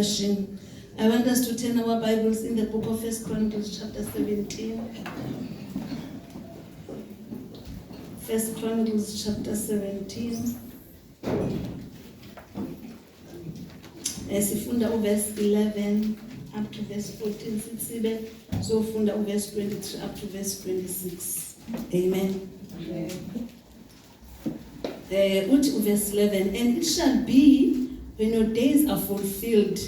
session. I want us to turn our Bibles in the book of 1 Chronicles chapter 17. 1 Chronicles chapter 17. Sifunda verse 11 up to verse 14. So funda verse 23 up to verse 26. Amen. Verse 11. And it shall be when your days are fulfilled,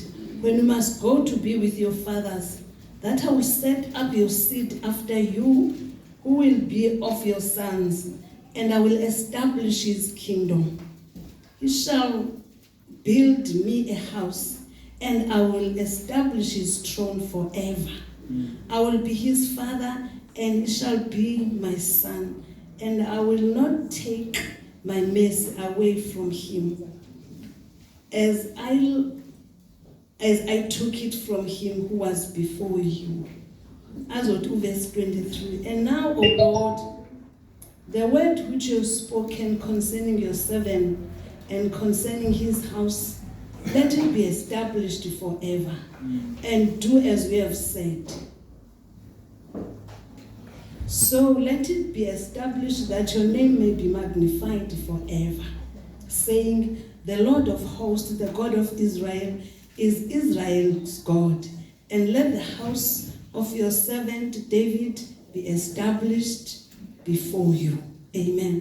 when you must go to be with your fathers, that I will set up your seed after you, who will be of your sons, and I will establish his kingdom. He shall build me a house, and I will establish his throne forever. I will be his father, and he shall be my son, and I will not take my mercy away from him, as I took it from him who was before you. As of verse 23. And now, O Lord, the word which you have spoken concerning your servant and concerning his house, let it be established forever, and do as we have said. So let it be established that your name may be magnified forever, saying, the Lord of hosts, the God of Israel, is Israel's God. And let the house of your servant David be established before you. Amen.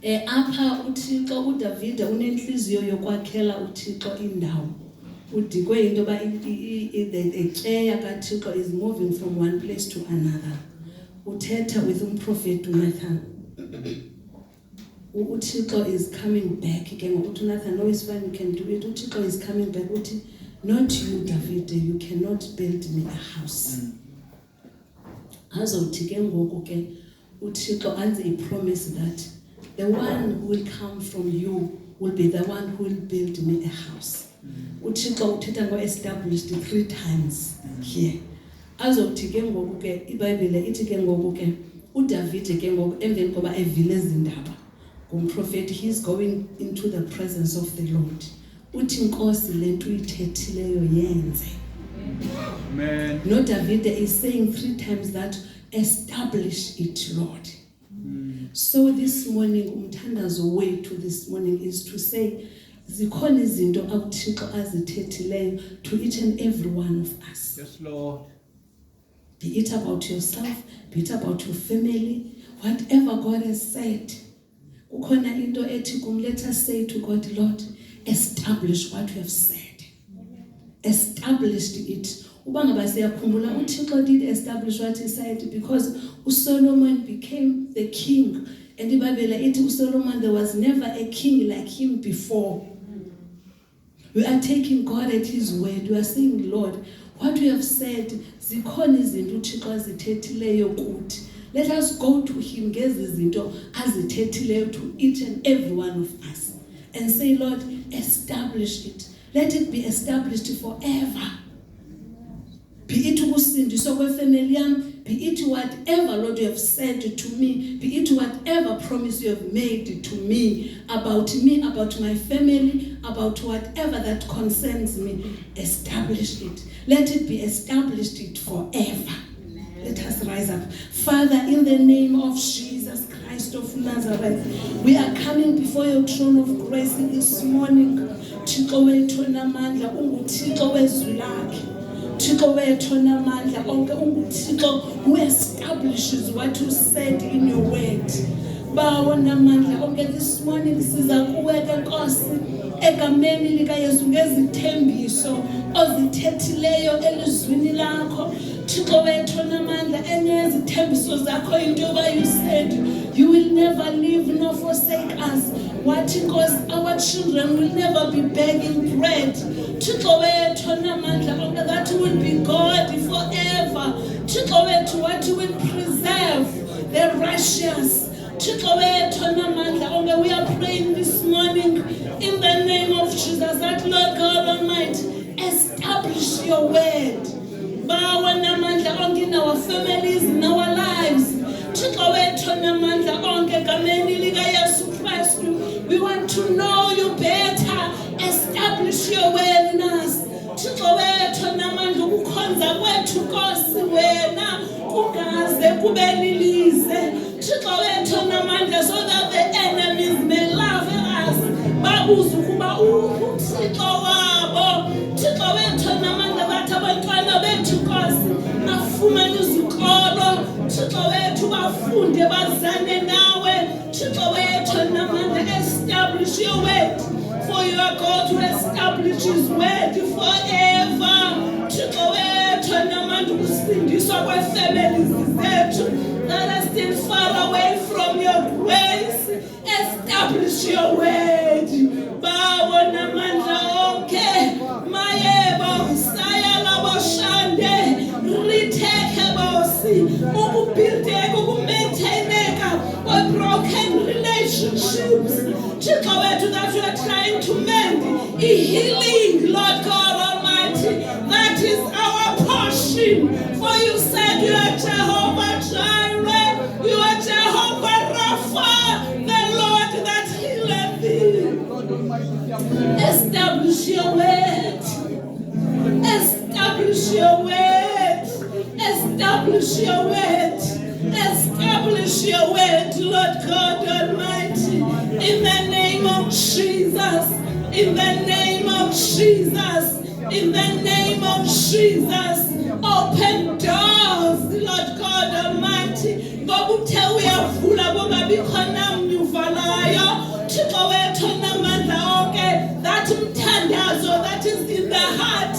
Apha uThixo uDavid unenhliziyo yokwakhela uThixo indawo. Udikwe into ba the chair kaThixo is moving from one place to another. Uthetha with umprophet Nathan. uThixo is coming back again. Nathan, no, it's fine, you can do it. uThixo is coming back. Not you, David, you cannot build me a house. Azothi ke ngoku ke uThixo enze a promise that the one who will come from you will be the one who will build me a house. uThixo uthetha ngo-established 3 times here. Azothi ke ngoku ke iBhayibhile ithi ke ngoku ke uDavid ke ngoku emveni koba evile ezindaba ngumprofeti, he's going into the presence of the Lord. Uthi inkosi lento uyithethileyo yenze. Amen. No, David is saying 3 times that establish it, Lord. So this morning umthandazo wethu this morning is to say zikhona izinto uThixo azithethileyo to each and every one of us. Yes, Lord. Be it about yourself, be it about your family, whatever God has said. Ukhona into ethi kum, let us say to God, Lord, establish what you have said. Established it. Uba ngaba siyakhumbula uThixo did establish what he said, because uSolomon became the king. And iBhayibhile ithi uSolomon, there was never a king like him before. We are taking God at his word. We are saying, Lord, what we have said, zikhona izinto uThixo azithethileyo kuthi. Let us go to him ngezi zinto azithethileyo to each and every one of us and say, Lord, establish it. Let it be established forever. Be it ukusindiswa kwefamily yam, be it whatever, Lord, you have said to me, be it whatever promise you have made to me, about my family, about whatever that concerns me, establish it. Let it be established forever. Let us rise up. Father, in the name of Jesus Christ of Nazareth, we are coming before your throne of grace this morning. Thixo wethu namandla, unguThixo wezwi lakhe. Thixo wethu namandla onke, unguThixo who establishes what you said in your word. Bawo namandla onke, this morning siza kuwe ke Nkosi egameni lika Yesu ngezithembiso ozithethileyo elizwini lakho. Thixo wethu namandla, enye yezithembiso zakho into yoba you said you will never leave nor forsake us. What because our children will never be begging bread. Thixo wethu namandla, that will be God forever. Thixo wethu, what you will preserve the righteous. Thixo wethu namandla, we are praying this morning in the name of Jesus that Lord God Almighty, establish your word. Bawa namandla onke in our families, in our lives. Thixo wethu namandla onke egameni lika Yesu Kristu, we want to know you better. Establish your word in us. ukukhonza kwethu Nkosi wena kungaze kube lilize Thixo wethu namandla so that the enemies may laugh at us babuza ukuba uThixo wabo Thixo wethu namandla bathi abantwana bethu Nkosi afumane izikolo Thixo wethu bafunde bazane nawe Thixo wethu namandla establish your word for you are God to establish his word forever Thixo wethu namandla ukusindiswa kwefamilies zethu that are still far away from your grace establish your word bawo namandla onke mayebo sayala boshande retake bosi ukubuildeka ukumaintaineka or broken relationships Thixo wethu that you are trying to mend healing Lord God Almighty that is our portion for you said you are Jehovah Jireh you are Jehovah Rapha the Lord that healeth thee establish your word establish your word establish your word establish your word Lord God Almighty in the name of Jesus in the name of Jesus in the name of Jesus open doors Lord God Almighty ngokuthe uyavula kungabikhona mnyuvalayo Thixo wethu namandla onke that mthandazo that is in the heart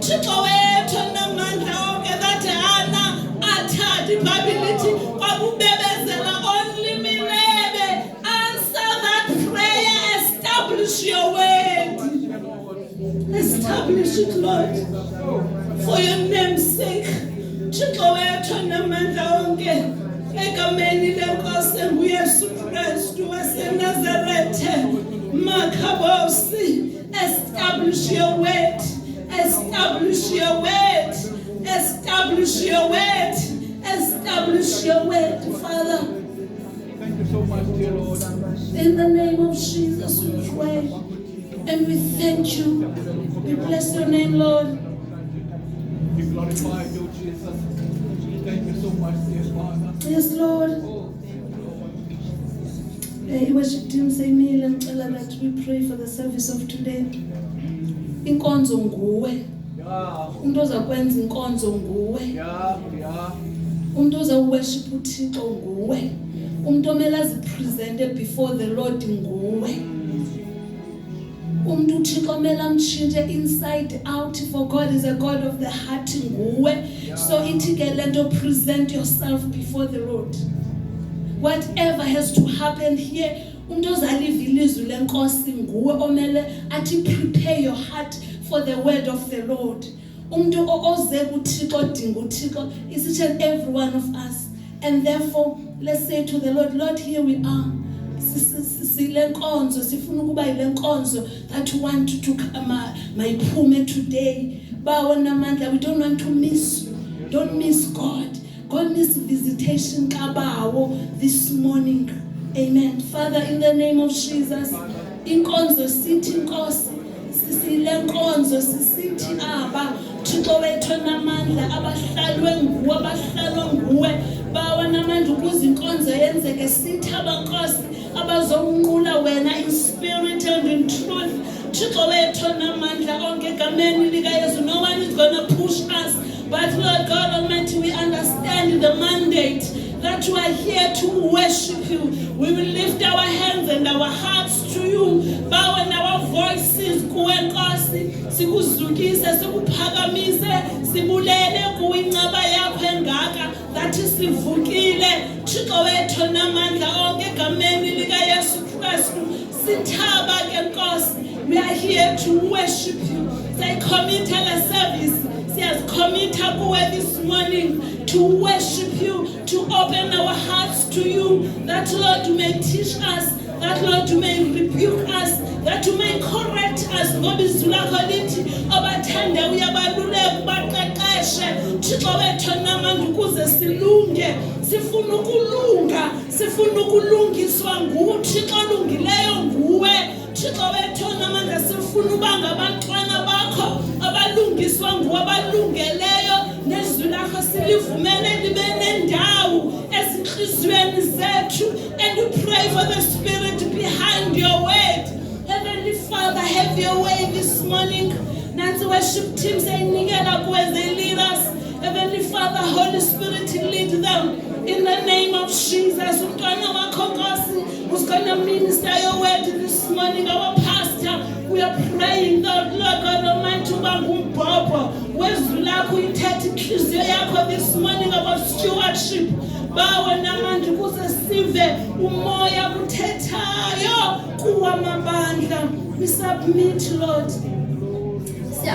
Thixo wethu namandla onke that hana athanda iBhayibheli kwakubebezela only milebe answer that prayer establish your word establish it Lord for your name's sake Thixo wethu namandla onke egameni lenkosi nguYesu Kristu waseNazaretha makhabosi establish your word establish your word establish your word establish your word Father thank you so much dear Lord in the name of Jesus we pray and we thank you we bless your name Lord we glorify you Jesus thank you so much dear Father yes Lord worship team say me ngicela that we pray for the service of today inkonzo nguwe umuntu ozakwenza inkonzo nguwe umuntu ozaworship uThixo nguwe umuntu omele azipresente before the Lord nguwe umuntu uThixo omele amtshintshe inside out for God is a God of the heart nguwe so ithi ke lento present yourself before the Lord whatever has to happen here umuntu ozaliva ilizwi lenkosi nguwe omele athi prepare your heart for the word of the Lord umuntu oze kuThixo dinga uThixo is each and every one of us and therefore let's say to the Lord here we are silenkonzo sifuna ukuba ilenkonzo that you want to mayiphume today bawo namandla we don't want to miss you don't miss God miss visitation kabawo this morning amen Father in the name of Jesus inkonzo sithi Nkosi silenkonzo sisithi aba Thixo wethu namandla abahlalwe nguwe abahlalwe nguwe bawa namandla ukuze inkonzo yenzeke sithi abankosi abazonqula wena in spirit and in truth Thixo wethu namandla onke egameni lika Yesu no one is going to push us but Lord God Almighty we understand the mandate that you are here to worship you we will lift our hands and our hearts to you bow and our voices kuwe Nkosi sikuzukise sikuphakamise sibulele kuwincaba yakho engaka that sivukile Thixo wethu namandla onke egameni lika Yesu Kristu sithaba ke Nkosi we are here to worship you say commit our service says commit kuwe this morning to worship you to open our hearts to you that Lord you may teach us that Lord you may rebuke us that you may correct us ngoba izwi lakho lithi abathanda uyabaluleka baqeqeshe Thixo wethu namandla ukuze silunge sifuna ukulunga sifuna ukulungiswa nguwe Thixo olungileyo nguwe Thixo wethu namandla sifuna uba ngabantwana bakho abalungiswa nguwe abalungeleyo livumele libe nendawo ezinhliziyweni zethu, and we pray for the Spirit behind your word. Heavenly Father, have your way this morning. Nansi worship team sayinikela kuwe, they lead us. Heavenly Father, Holy Spirit, lead them in the name of Jesus. Umntwana wakho Nkosi who's going to minister your word this morning, our pastor, we are praying that Lord God Almighty uba ngumbhobho wezwi lakho ithethe inhliziyo yakho this morning about stewardship. Bawe namanje kuze sive umoya kuthethayo kuwa mabandla. We submit, Lord.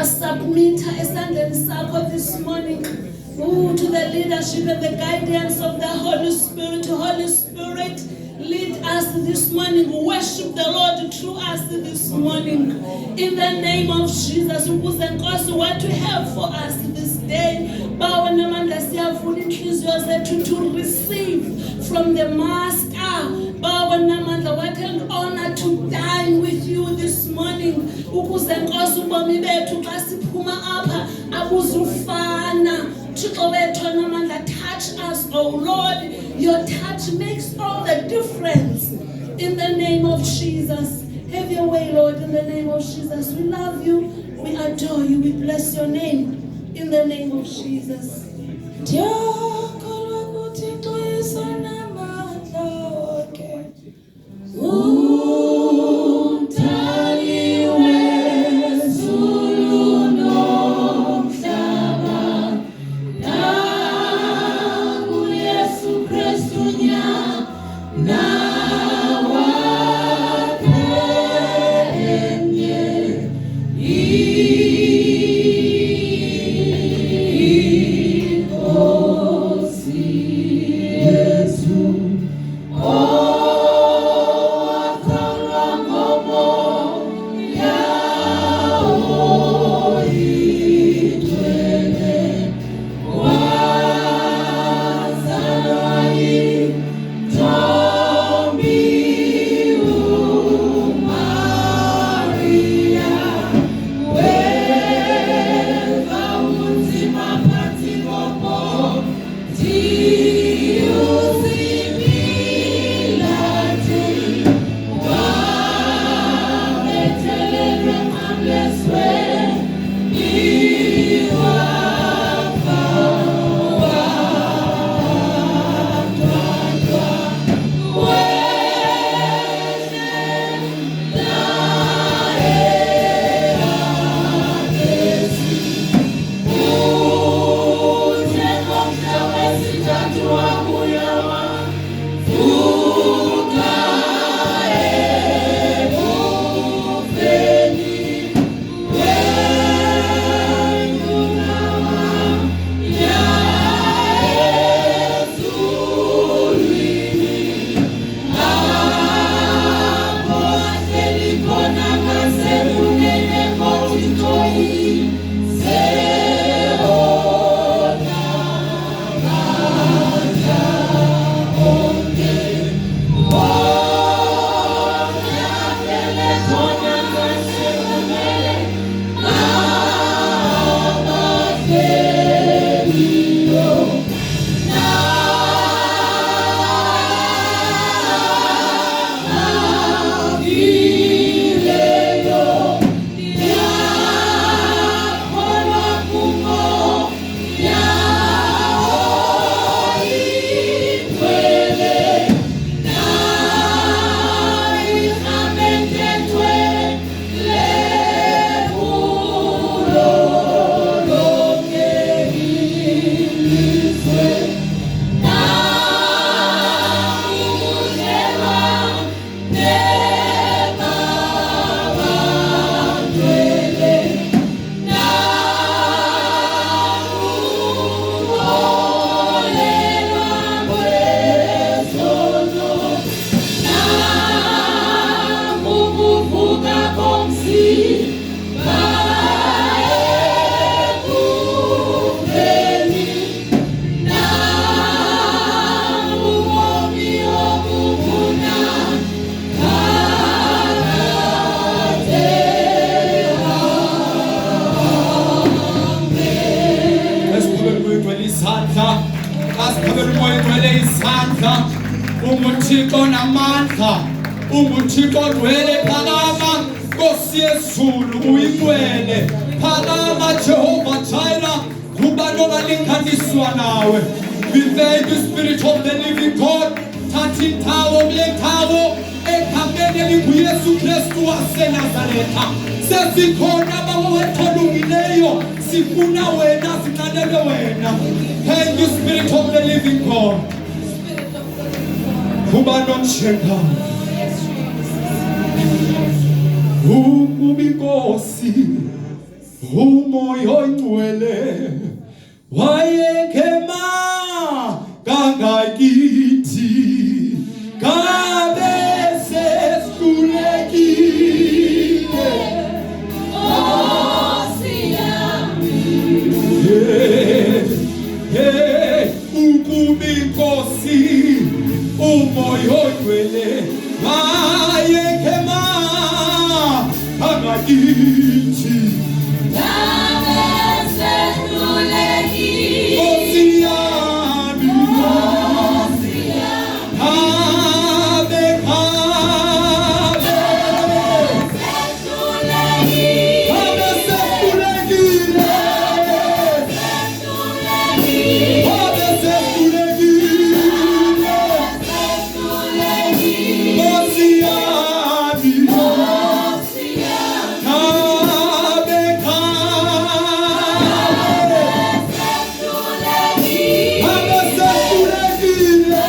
Submit esandleni sakho this morning to the leadership and the guidance of the Holy Spirit. Holy Spirit, lead us this morning. Worship the Lord through us this morning. In the name of Jesus, ukuze Nkosi what you have for us this day. Bawe namandla siyavula inhliziyo zethu to receive from the Master. Bawe namandla, what an honor to dine with you this morning. Ukuze Nkosi ubomi bethu xa siphuma apha abuzufana. Thixo wethu namandla, touch us, oh Lord. Your touch makes all the difference. In the name of Jesus, have your way, Lord. In the name of Jesus, we love you, we adore you, we bless your name. In the name of Jesus. Isandla asikhabele umoya ogcwele isandla. UnguThixo namandla, UnguThixo ogcwele phakama. Nkosi yezulu uyingcwele phakama. Jehova Jireh, ngubani ongalinganiswa nawe? We thank you, Spirit of the living God. Thatha indawo kule ndawo egameni elinguYesu Kristu waseNazaretha. Sesikhona abawetholungileyo, sifuna wena, sinqabele wena. Thank you, Spirit of the living God. Ngubani onjengawe? Ubinkosi, umoya oyingcwele wayengema kangakithi, ngabe sesikhulekile. Nkosi yami, Ubinkosi, umoya oyingcwele wayengema kangakithi, ngabe sesikhulekile. Nkosi yami, Nkosi yami, habe sesikhulekile.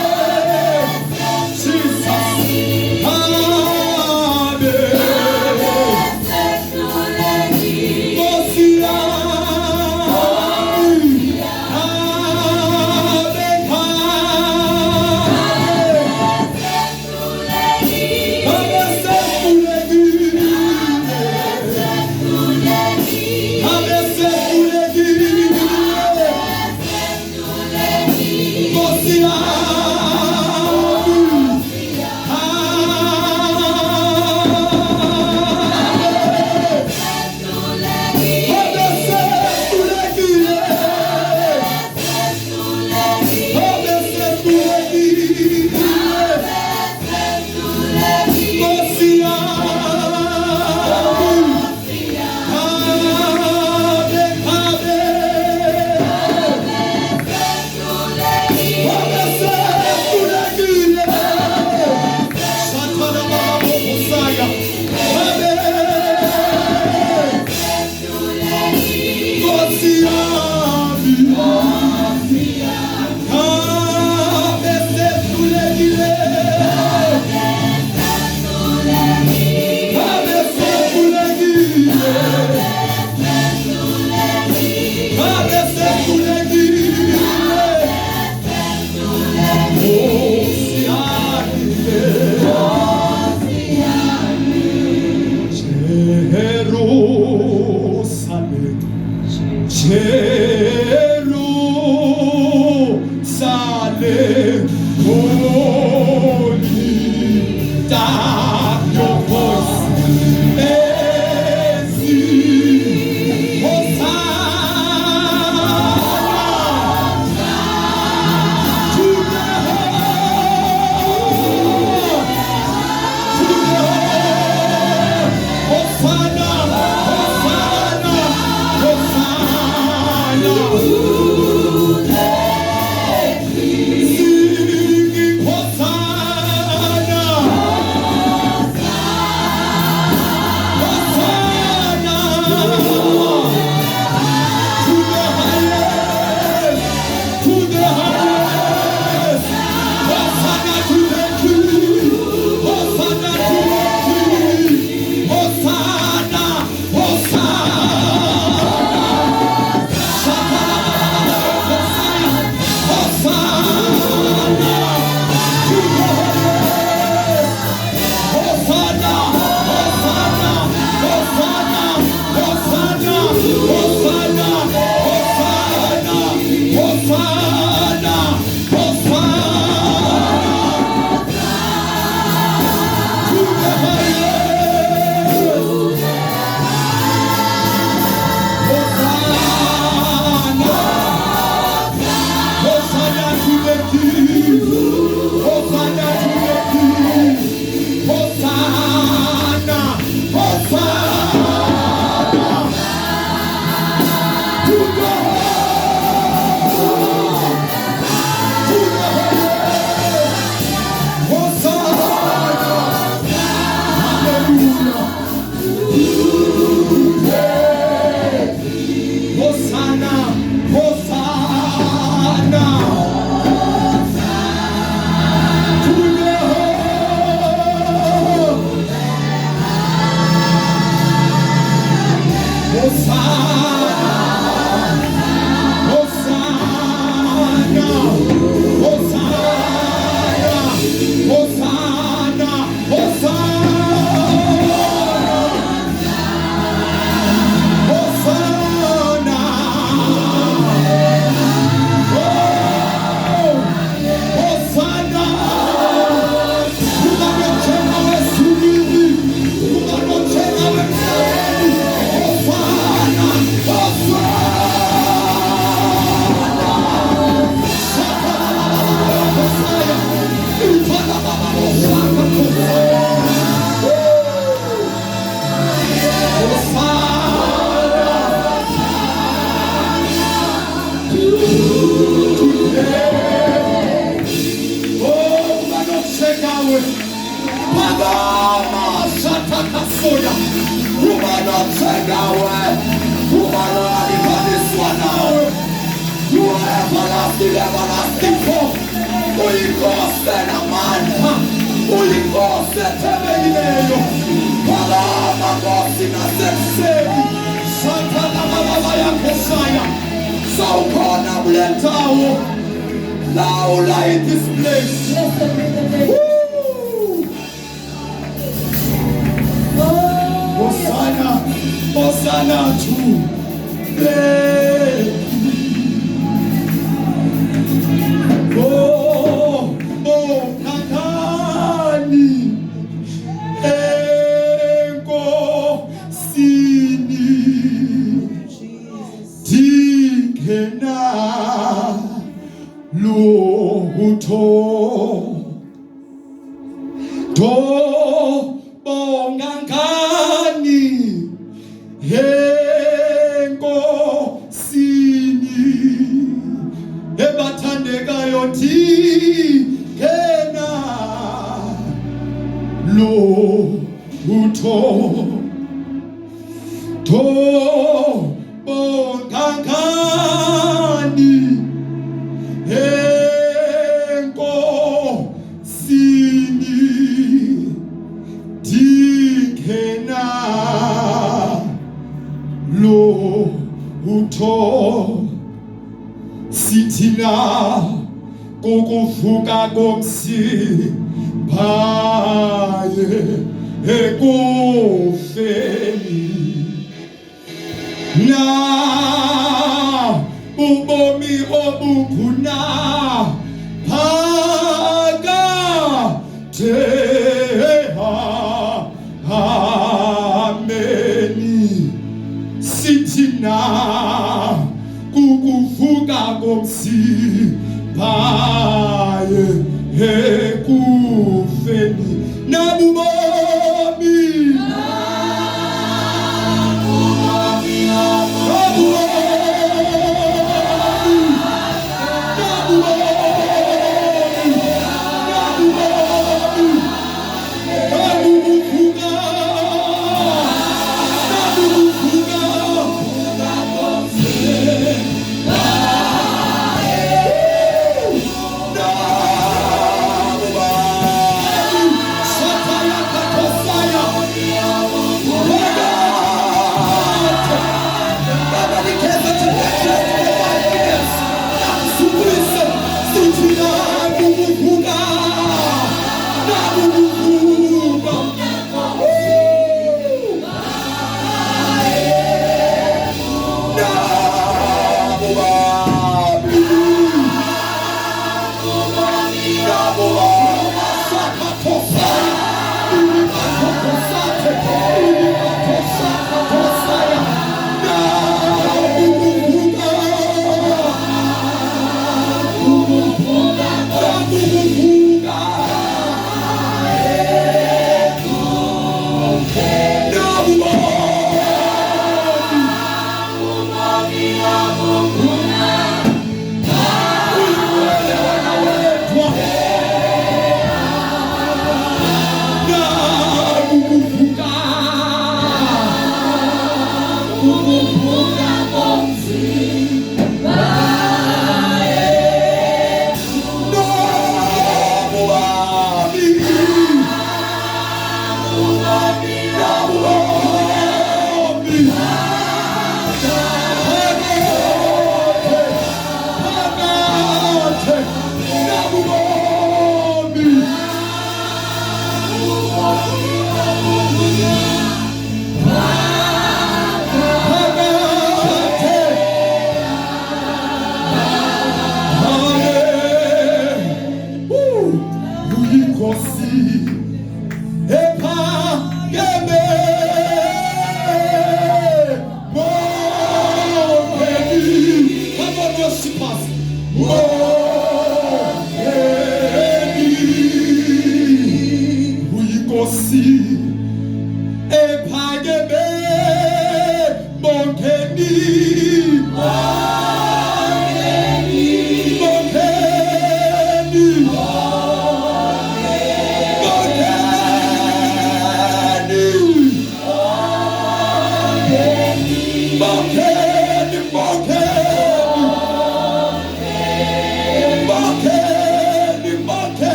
habe sesikhulekile, habe sesikhulekile, Nkosi yami, Nkosi yami, habe Jerusalem, holy, dark your voice, and sing, Hosanna to the Hosanna, Hosanna, Hosanna. Pagama Satakasuya. Umano Tegawe. Umano Alibaniswana. You are everlasting, everlasting for. Ulikose na manta. Ulikose temeyo. Pagama kosi na sensei. Santa Mama ya Kosaya. Saukona Blentao. Now light this place. Hosanna, Hosanna to the Kakani Ego Sini Tikena Luto To Bongangani Hengo Sini Ebatandega Yoti Kena Luto To Bongangani Hengo Sini Tikena Luto Sitina Kukufuka Gomsi Paye Ekufeni Na Ubomi Obukuna Paga Teha Ameni Sitina Kukufuka Gomsi Paye Ekufeni Na Bubomi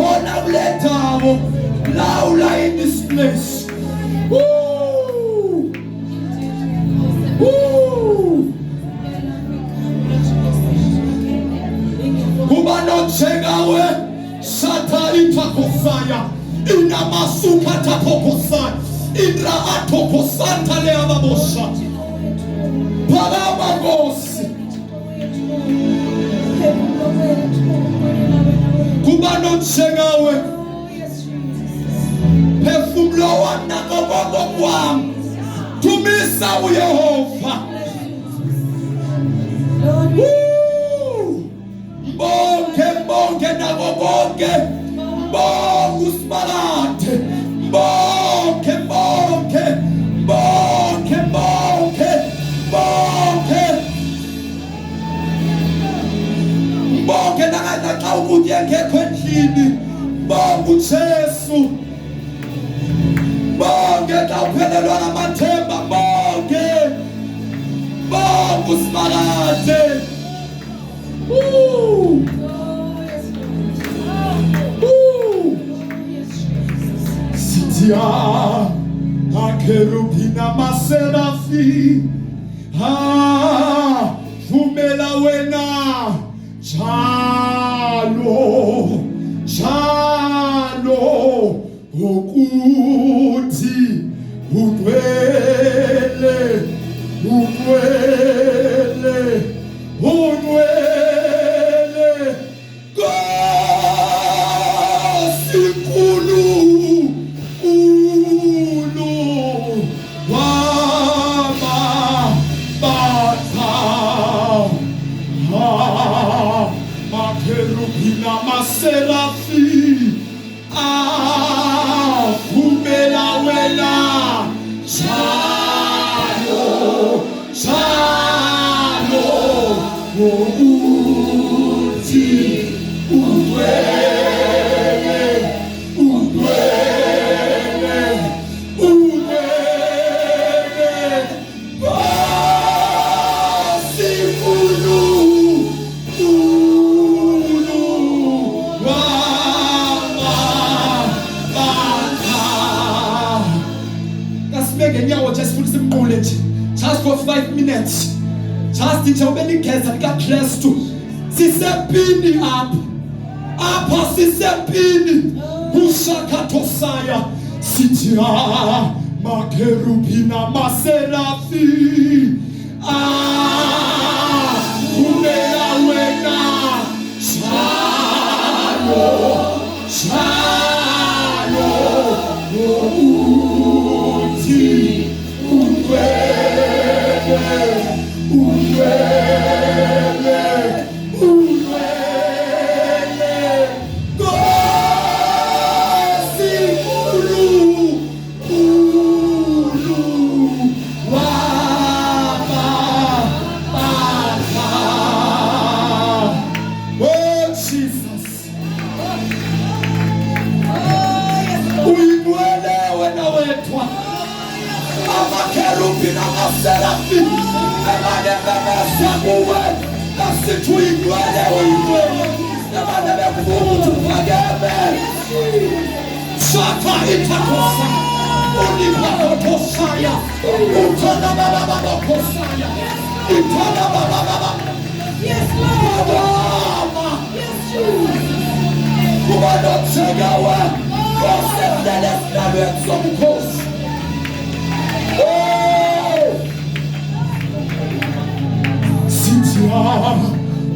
khona kule ndawo. Lawula in this place. Woo! Woo! Kuba nonjengawe Sata itakosaya inamasuka tapokosaya indra atokosanta le ababosha Parabagosi Kuba nonjengawe Phefumlo wanako kwam Tumisa uYehova Mbonge nako konke Mbonge usibalate Mbonge nakaza xa ukutya ngekho endlini Mbonge uJesu Mbonge xa uphelelwa ngamathemba Mbonge usibalate Sitia akerubi namaserafi vumela wena jalo ukuthi udwele Serafi vumela wena jalo ukuthi udwele Just for 5 minutes. Just nje ubeligeza lika Kristu. Sisempini apha sisempini. Ushakatosaya sithi makerubi namaserafi. Vumela wena jalo ukuthi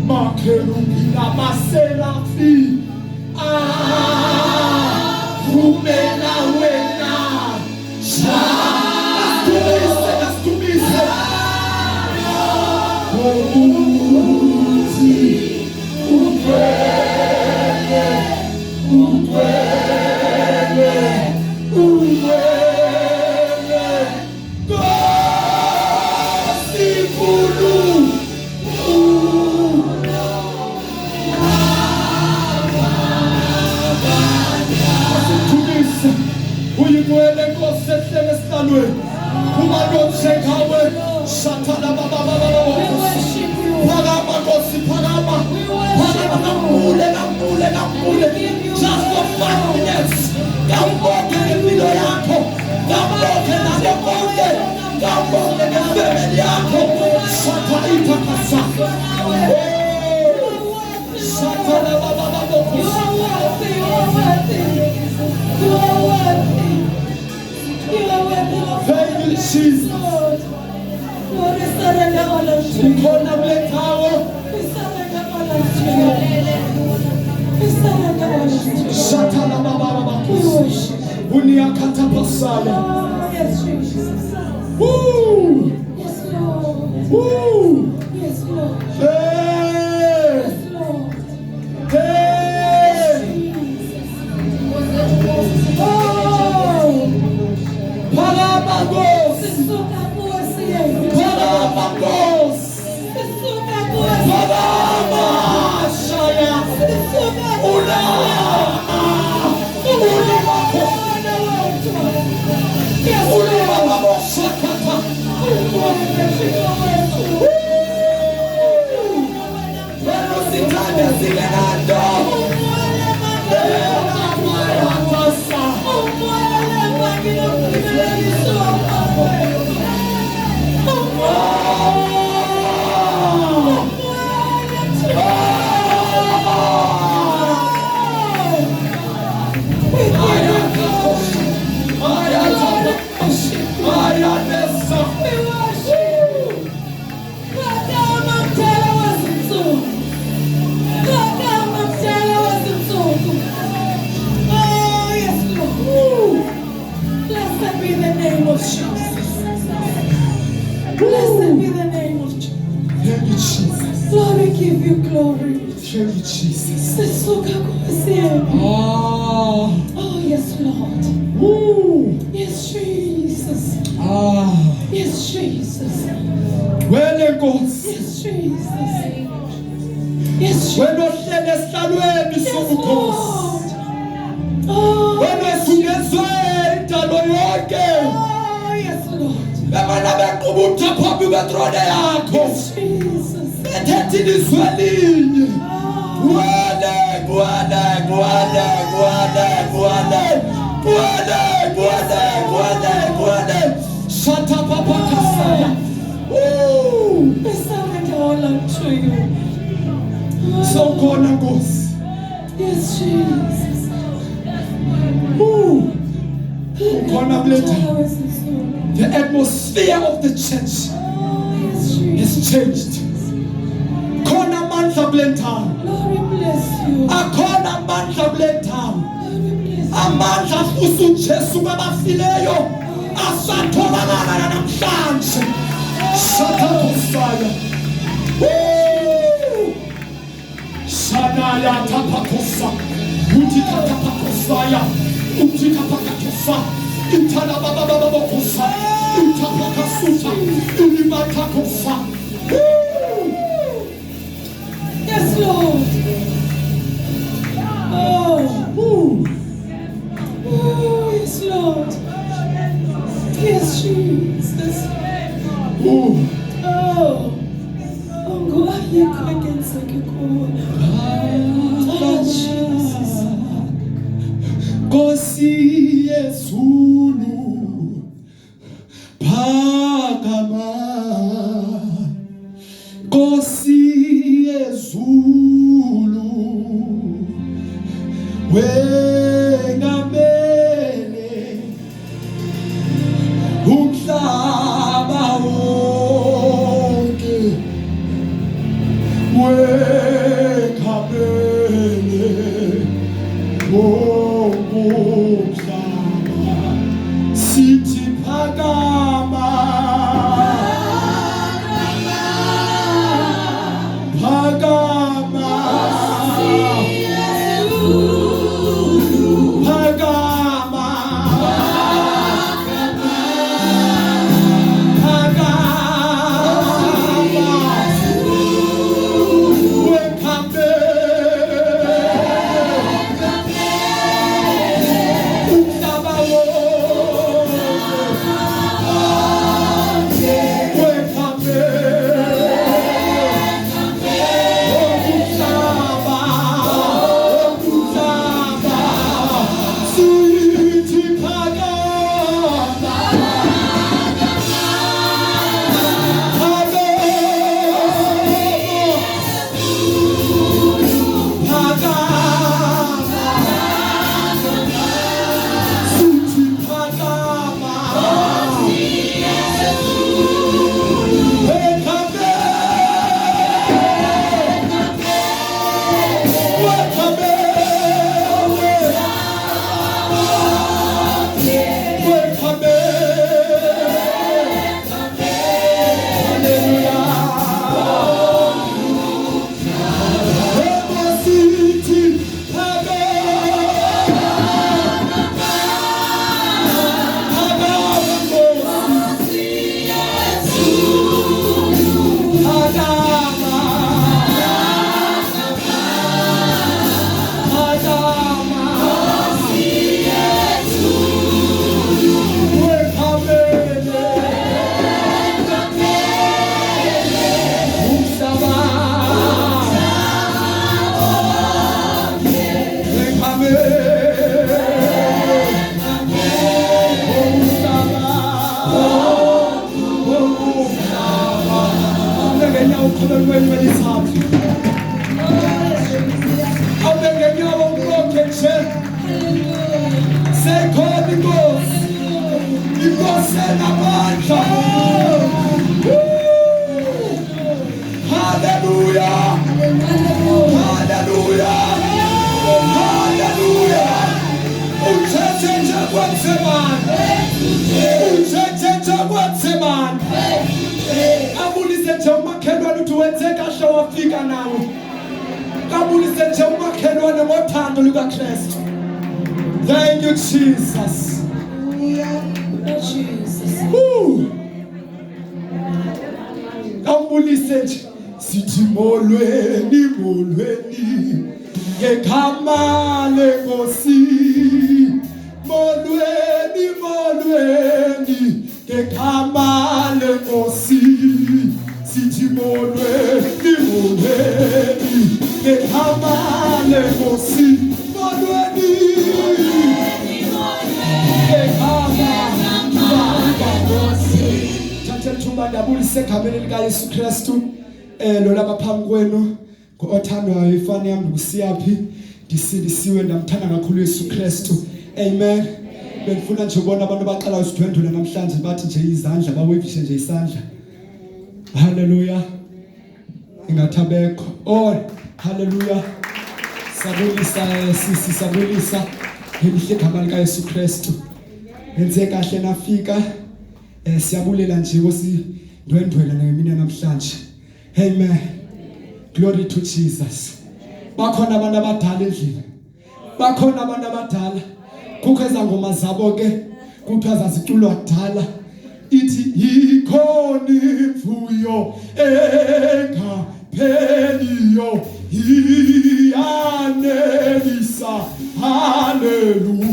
makerubi namaserafi vumela wena Tumise ukuthi udwele uyimwele Nkosi ehlele esihlalweni uma nonjekawe shathana baba phakama Nkosi phakama kakhulu just for Yes. Ngambonge ngempilo yakho. Ngambonge nalo konke. Ngambonge ngefamily yakho. Shaka itakasa. Shaka la baba baba. You are worthy. You are worthy. You are worthy. You are worthy. Thank you, Jesus. Lord, we surrender all unto you. Ukhona kule ndawo. We surrender all unto you. We surrender all unto you. Shaka la baba baba. We worship. Uniakata pasala. Oh, yes, Jesus. Woo! Yes, Lord. Woo! Yes, Lord. Hey! Yes, Lord. Hey! Oh, Palamagos! Sisuka kuwasi yenu. Palamagos! Sisuka kuwasi. Palamashaya! Sisuka Ula! Ulimako! Yes, Ulimako! Shakata! Velocità Silenando! Blessed be the name of Jesus. Blessed be the name of Jesus. Thank you, Jesus. Lord, we give you glory. Thank you, Jesus. Sisuka kuwasi yenu. Oh, yes, Lord. Woo! Yes, Jesus. Yes, Jesus. Wele Nkosi. Yes, Jesus. Yes, Jesus. Wena ohlele esihlalweni Yes, sobukhosi. Lord. Oh, Wena osungezwe intalo yonke. oh, yes, Lord. Bebona bequbutha phambi kwetrone yakho. Yes, Jesus. Bethetha ilizwi elinye. Oh, Gwale, gwale, gwale, gwale, gwale. Gwale, gwale, gwale, gwale. Shata papa kasaya. Woo! we surrender all unto you. Oh, Sawubona Nkosi. yes, Jesus. Woo! Ukhona kule ndawo. Oh, yes, Lord. The atmosphere of the church Oh, yes, Jesus. has changed. Khona amandla kule ndawo. Lord, we bless you. Akhona amandla kule ndawo. Lord, we bless you. Amandla afusa uJesu kwabafileyo asatholakala namhlanje. Shatakusaya. Woo! Shanaya tapakosa. Uthi tapakosa. Uthi tapakosa. Itala baba baba bokosa. Itapakasuta. Ilimatakosa. Woo! Yes, Lord. Oh, Woo! oh, yes, Lord. Yes, Jesus. Woo! Oh, oh, go ahead, against the Oh, Jesus. Nkosi yezulu phakama. Nkosi yezulu wengamele umhlaba wonke. Wengamele umhlaba. Sithi phakama. Phakama. Phakama. Phakama. senamandla. Hallelujah. Hallelujah. Hallelujah. Uthethe kwetsemana. Uthethe kwetsemana. Kabulise nje umakhelwane uthi wenze kahle wafika nawe. Kabulise nje umakhelwane ngothando lukaKristu. Thank you Jesus. Jesus. Woo. Kabulise nje sithi molweni ngegama lenkosi. Molweni ngegama lenkosi. Sithi molweni ngegama lenkosi. Molweni ngegama lenkosi. Thatha ithuba ndabulise egameni lika Yesu Kristu. Lo lapha phambi kwenu ngothandwayo ifani yami ngusiyaphi ndisindisiwe ndamthanda kakhulu Yesu Kristu. Amen. Bengifuna nje ubona abantu baqala usidwendula namhlanje bathi nje izandla bawevishe nje isandla. Hallelujah. Ingathabekho. Oh, hallelujah. Sabulisa sisi sabulisa. Ngelihle igama lika Yesu Kristu. Yenze kahle nafika. Siyabulela nje osidwendwela ngemini namhlanje. Amen. Glory to Jesus. Bakhona abantu abadala endlini. Bakhona abantu abadala. Kukho ezangoma zabo ke kuthiwa zaziculwa kudala. Ithi ikhona imfuyo engapheliyo iyanelisa. Hallelujah.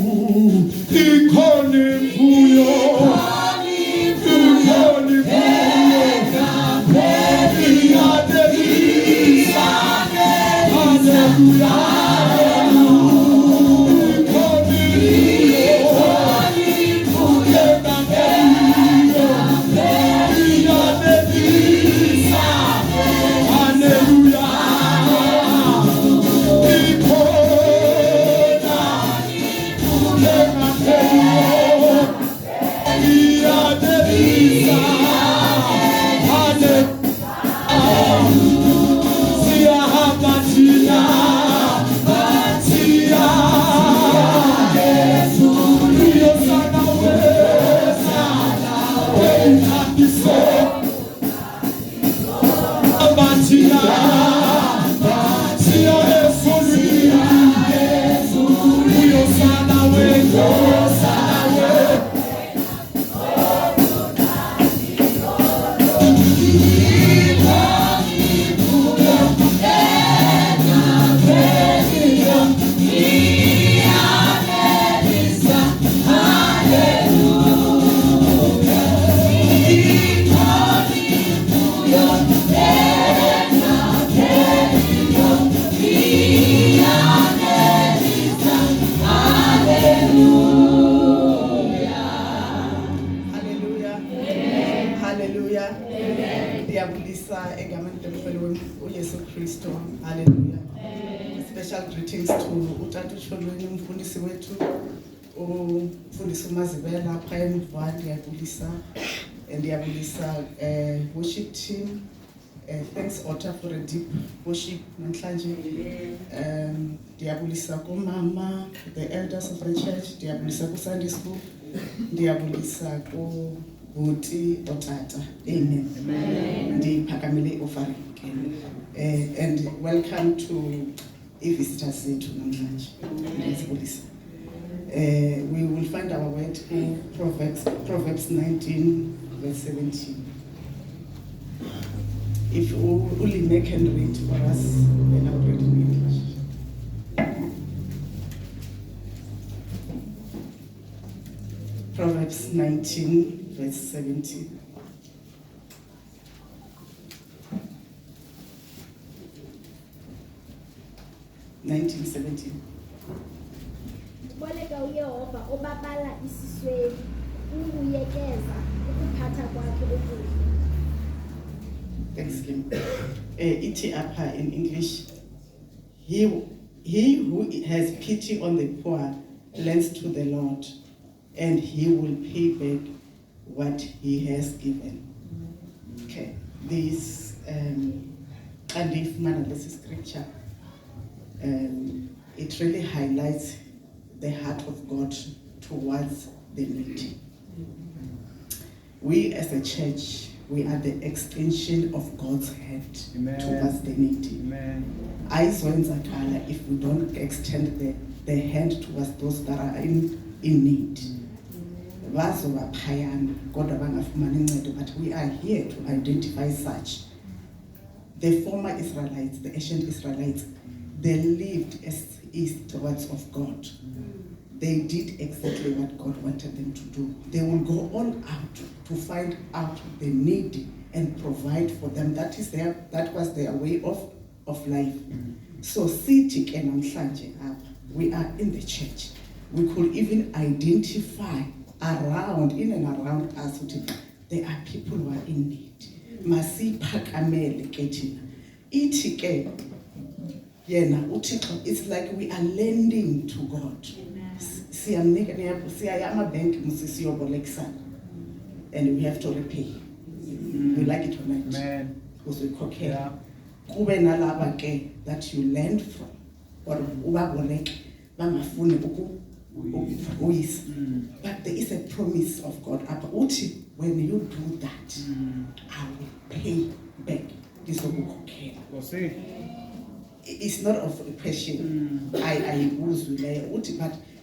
Ikhona imfuyo Hallelujah. Special greetings to Utatu Cholweni umfundisi wethu umfundisi uMazibela lapha emva ndiyabulisa worship team. Thanks Otta for a deep worship namhlanje. Ndiyabulisa kumama, the elders of the church, ndiyabulisa ku Sunday school, ndiyabulisa ku Buti Otata. Amen. Ndiphakamele offering. And welcome to visitors to namhlanje. We will find our way to Proverbs 19 verse 17. If Uline can read for us, then I'll read in English. Proverbs 19 verse 17. Boleka uYehova obabala isisweni ukuyekeza ukuphatha kwakhe okuhle. Thanks Kim. Iti apha in English. He who has pity on the poor lends to the Lord, and he will pay back what He has given. Okay, this scripture, it really highlights the heart of God towards the needy. We as a church, we are the extension of God's hand towards the needy. Ayizwenzakala if we don't extend the hand towards those that are in need. But we are here to identify such. The former Israelites, the ancient Israelites, they lived as towards of God. They did exactly what God wanted them to do. They will go all out to find out the needy and provide for them. That was their way of life. So we are in the church. We could even identify in and around us, there are people who are in need. It's like we are lending to God. And we have to repay. We like it or not. Because we cook that you lend from. Or but there is a promise of God. When you do that, I will pay back. This will it's not of a question. But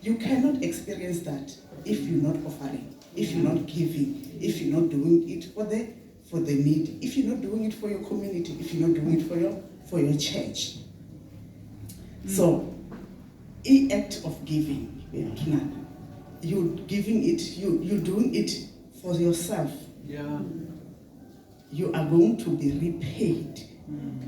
you cannot experience that if you're not offering, if you're not giving, if you're not doing it for the need, if you're not doing it for your community, if you're not doing it for your church. So, an act of giving, you're giving it, you're doing it for yourself. Yeah. You are going to be repaid.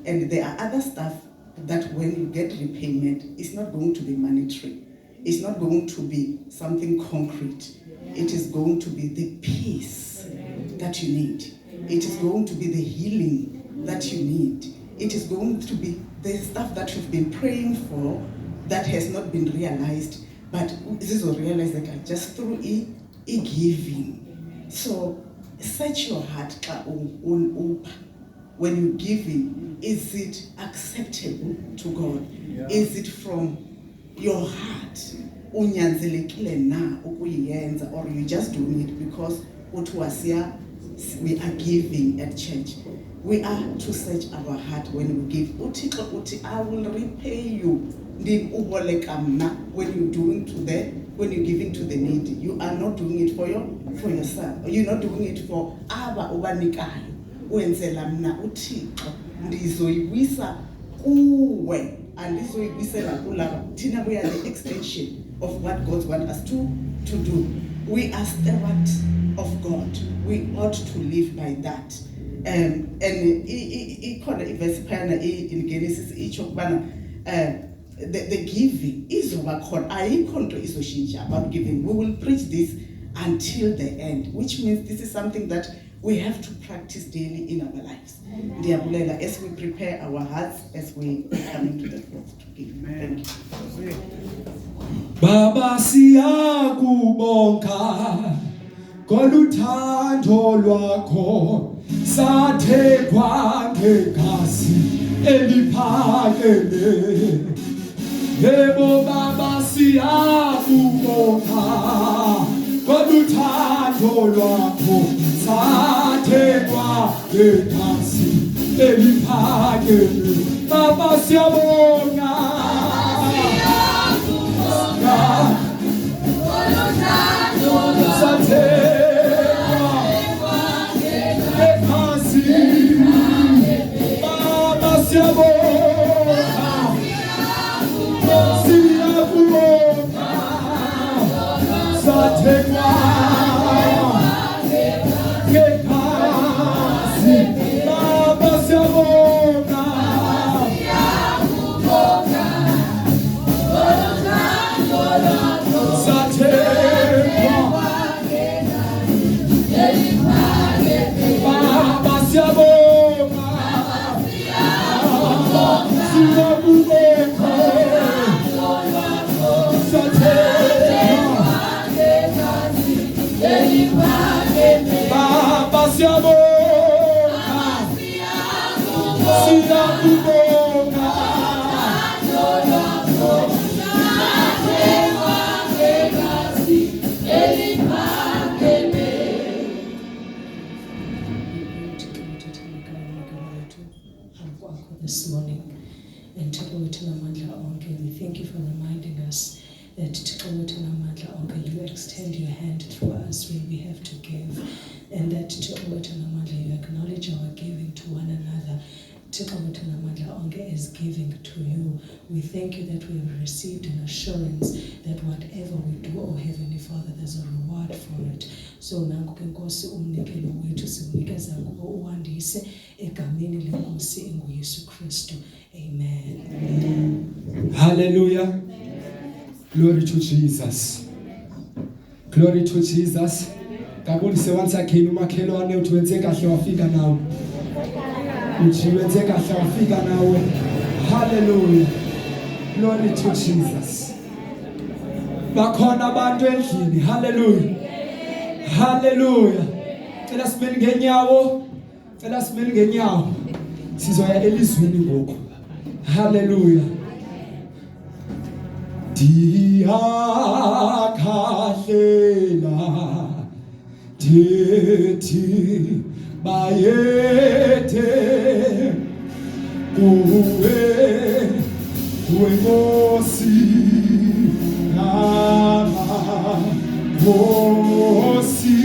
And there are other stuff that when you get repayment, it's not going to be monetary. It's not going to be something concrete. It is going to be the peace that you need. It is going to be the healing that you need. It is going to be the stuff that you've been praying for that has not been realized, but this was realized that just through giving. So search your heart when you're giving. Is it acceptable to God? Yeah. Is it from your heart? Or you're just doing it because we are giving at church. We are to search our heart when we give. I will repay you. When you're giving to the needy, you are not doing it for yourself. You're not doing it for aba obanikayo. Wenzela mna uThixo ndizoyibisa kuwe andizoyibisela kulaba. Thina we are the extension of what God wants us to do. We are stewards of God. We ought to live by that. And ikhona verse phana in Genesis ichokubana the giving izoba khona ayikho into izoshintsha about giving. We will preach this until the end, which means this is something that we have to practice daily in our lives. As we prepare our hearts, as we come into the cloth to give. Thank you. Baba siyakubonga ngoluthando lwakho sathekwa ngegazi eliphakeme. Yebo Baba siyakubonga ngoluthando lwakho sathekwa ngegazi eliphakeme. Baba siyabonga siyakubonga. This morning, and Thixo wethu namandla onke, we thank you for reminding us that Thixo wethu namandla onke, you extend your hand through us when we have to give, and that Thixo wethu namandla, you acknowledge our giving to one another. Thixo wethu namandla onke is giving to you. We thank you that we have received an assurance that whatever we do, oh Heavenly Father, there's a reward for it. So nanku ke Nkosi umnikelo wethu siwunikeza kuwo uwandise egameni lenkosi enguYesu Kristu. Amen. Amen. Hallelujah. Glory to Jesus. Glory to Jesus. Kabulise once again umakhelwane uthi wenze kahle wafika nawe. Uthi wenze kahle wafika nawe. Hallelujah. Glory to Jesus. Bakhona abantu endlini. Hallelujah. Hallelujah. Cela simele ngenyawo. Cela simele ngenyawo. Sizoya elizweni ngoku. Hallelujah. Diakahlela Titi Bayete Uwe Mosi Nama Mosi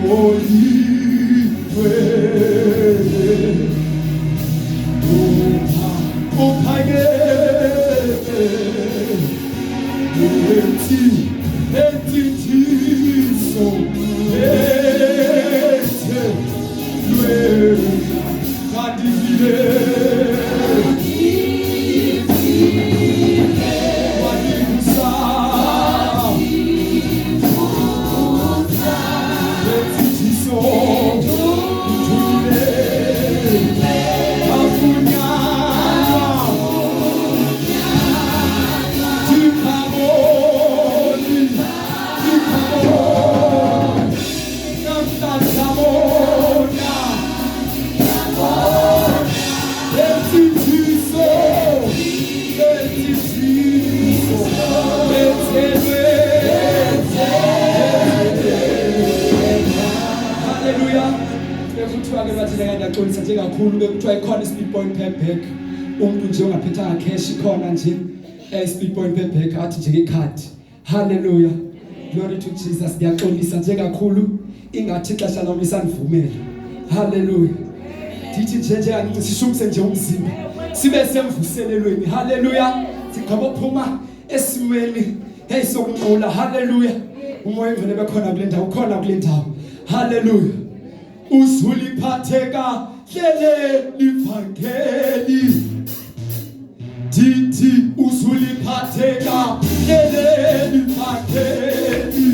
Oliwe Opage so Ngiyaxolisa nje kakhulu bekuthiwa ikhona i-speed point payback umuntu nje ongaphethanga cash ikhona nje i-speed point payback athi nje ikhadi. Hallelujah. Glory to Jesus. Ngiyaxolisa nje kakhulu ingathi ixesha lami lisanivumela. Hallelujah. Dithi nje angisishumise nje umzimba sibe semvuselelweni. Hallelujah. Siqhaba ukuphuma esimweni sokunqula. Hallelujah. Umoya ivele bekhona kule ndawo ukhona kule ndawo. Hallelujah. Uzuliphatheka hlele livangeli Dithi uzuliphatheka hlele livangeli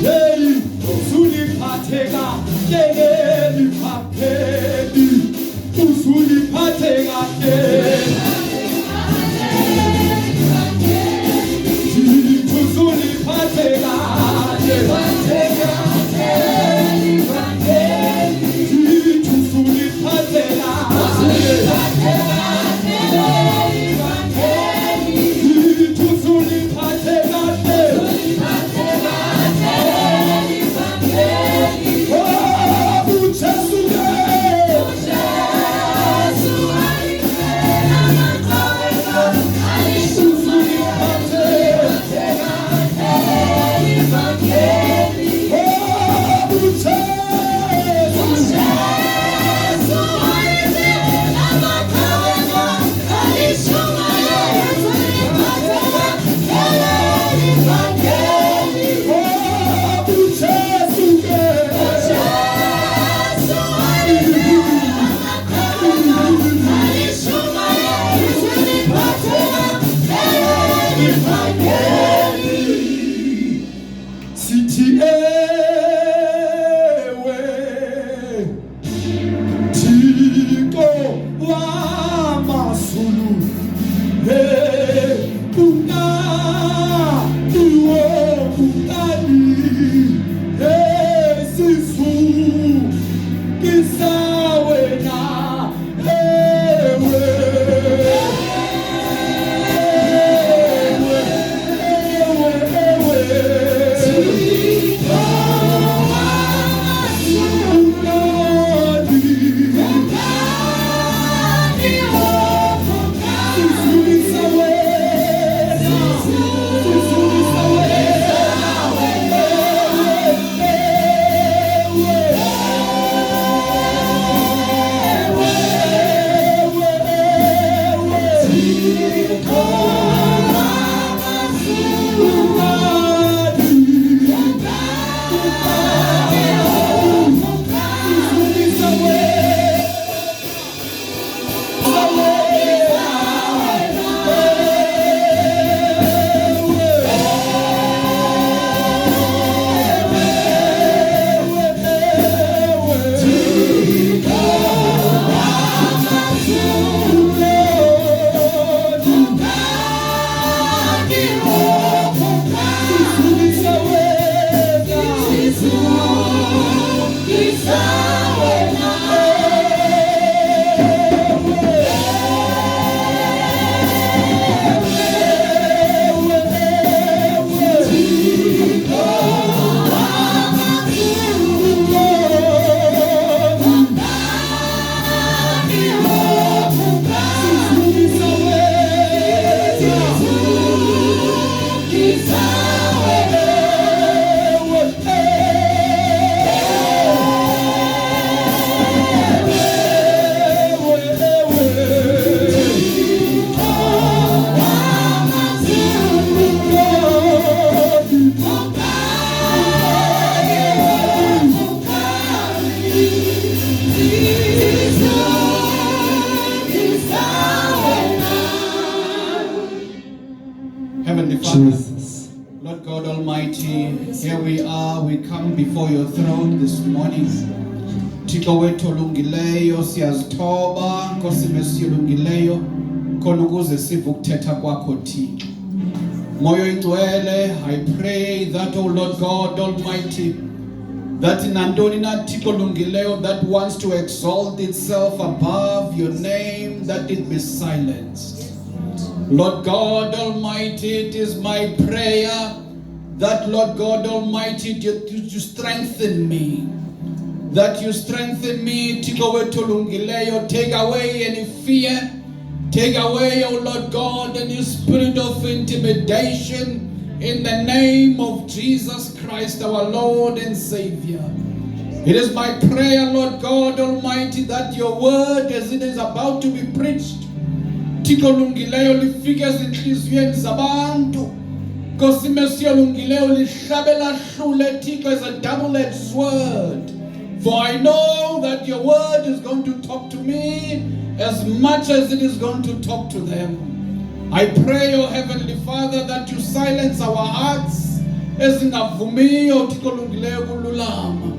Hey uzuliphatheka hlele livangeli Uzuliphatheka hlele Uzuliphatheka Kisawe na Heavenly Father, Jesus. Lord God Almighty, here we are, we come before your throne this morning. Thixo wethu olungileyo siyazithoba Nkosi Mesiya olungileyo khona ukuze sive ukuthetha kwakho Thixo. Moyo ingcwele, I pray that, oh Lord God Almighty, that nantoni na Thixo olungileyo that wants to exalt itself above your name, that it be silenced. Lord God Almighty, it is my prayer that, Lord God Almighty, you strengthen me. That you strengthen me, Thixo wethu olungileyo. Take away any fear. Take away, oh Lord God, any spirit of intimidation in the name of Jesus Christ, our Lord and Savior. It is my prayer, Lord God Almighty, that your word, as it is about to be preached, Thixo olungileyo lifike ezinhliziyweni zabantu. Nkosi Mesiya olungileyo lihlabe lahlule Thixo as a double-edged sword. For I know that your word is going to talk to me as much as it is going to talk to them. I pray, O Heavenly Father, that you silence our hearts ezingavumiyo Thixo olungileyo kululama.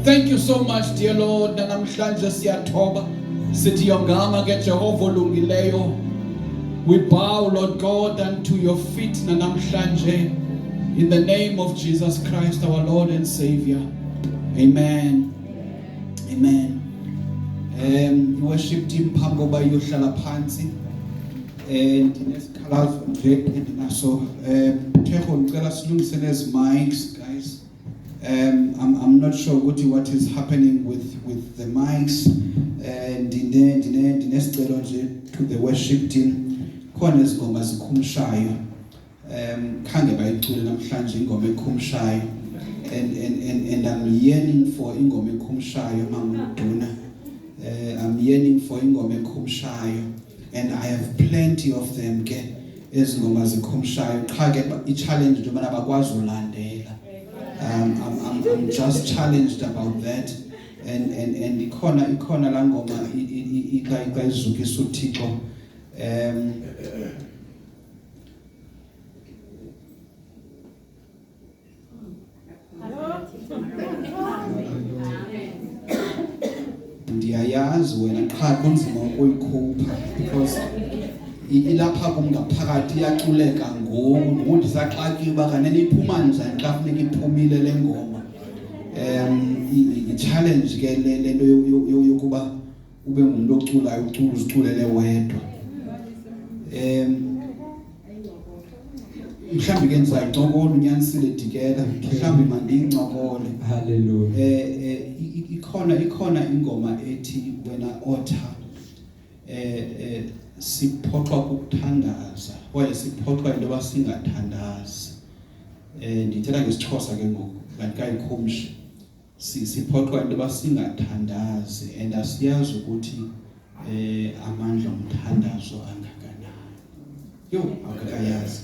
Thank you so much, dear Lord. Namhlanje siyathoba sithi yongama ke Jehova olungileyo. We bow, Lord God, unto your feet namhlanje in the name of Jesus Christ, our Lord and Savior. Amen. Amen. Worship team phambi koba yohlala phansi. Ndinesikhalazo nje endinaso. Theko ngicela silungise lezi mics, guys. I'm not sure what is happening with the mics. Ndinesicelo nje to the worship team. Khona izingoma zikhumshayo. Khange bayicule namhlanje ingoma ekhumshayo. And I'm yearning for ingoma ekhumshayo manguduna. I'm yearning for ingoma ekhumshayo, and I have plenty of them ke ezingoma zikhumshayo. Qha ke I-challenge nje bona bakwazi ulandela. I'm just challenged about that, and ikhona la ngoma ikayizukisa uThixo. Ndiyayazi wena qha kunzima ukuyikhupha because ilapha kungaphakathi iyaculeka ngoku ndisaxakiwe bakanene iphuma njani xa kufuneka iphumile le ngoma. I-challenge ke lento yokuba ube ngumuntu oculayo uziculele wedwa. Mhlambi ke ndizayicokola unyanisile dikela mhlambi mandiyincokole. Hallelujah. Ikhona ingoma ethi wena otha siphoxwa ukuthandaza kwaye siphoxwa into basingathandazi. Ndithetha ngesixhosa ke ngoku kanti kayikhumshi. Siphoxwa into basingathandazi and asiyazi ukuthi amandla omthandazo angakanani. Yo akayazi.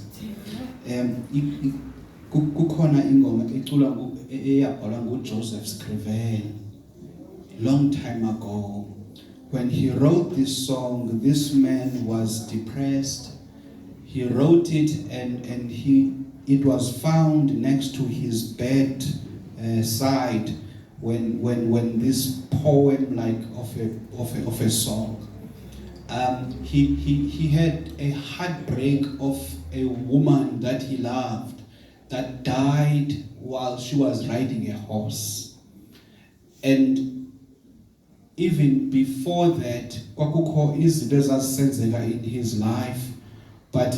Kukhona ingoma ecula eyabhalwa nguJoseph Scriven long time ago. When he wrote this song, this man was depressed. He wrote it and it was found next to his bed side when this poem like of a song. He had a heartbreak of a woman that he loved that died while she was riding a horse. And even before that, kwakukho izinto ezazisenzeka in his life. But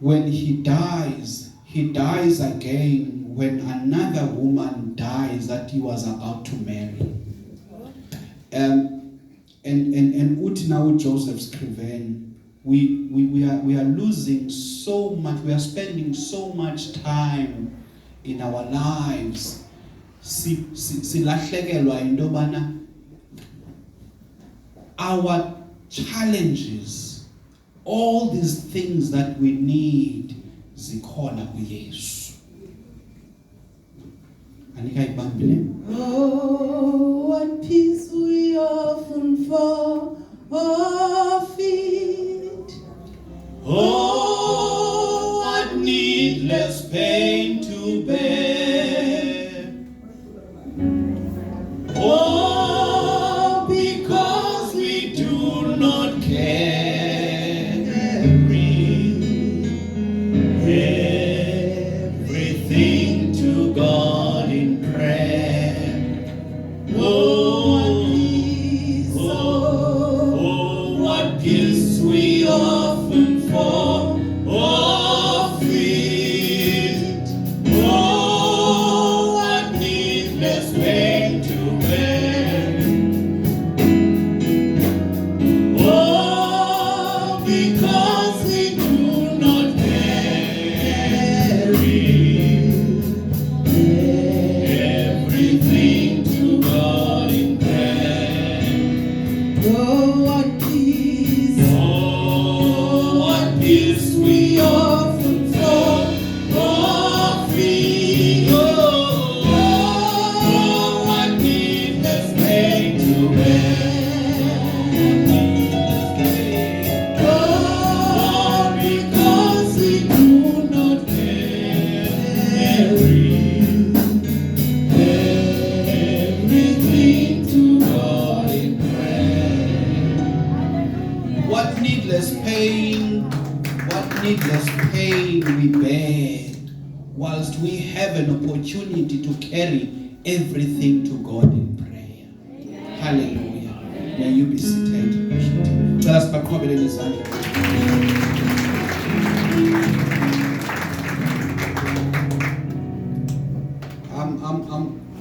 when he dies again when another woman dies that he was about to marry. And uthi now Joseph Scriven, we are losing so much, we are spending so much time in our lives silahlekelwa into bana our challenges, all these things that we need zikhona kuYesu. Anika ibambile. Oh, what peace we often forfeit. Oh, needless pain to bear. Oh, because we do not carry everything to God in prayer. Oh, what gifts we often fall off it. Oh, what needless pain to bear. Oh, because we do not carry everything to God in prayer. Oh, what peace we often fall off it. Oh, what needless pain to bear. Oh, because we do not carry everything to God in prayer. What needless pain we bear whilst we have an opportunity to carry everything to God in prayer. Hallelujah. May you be seated. Tell us back home. I'm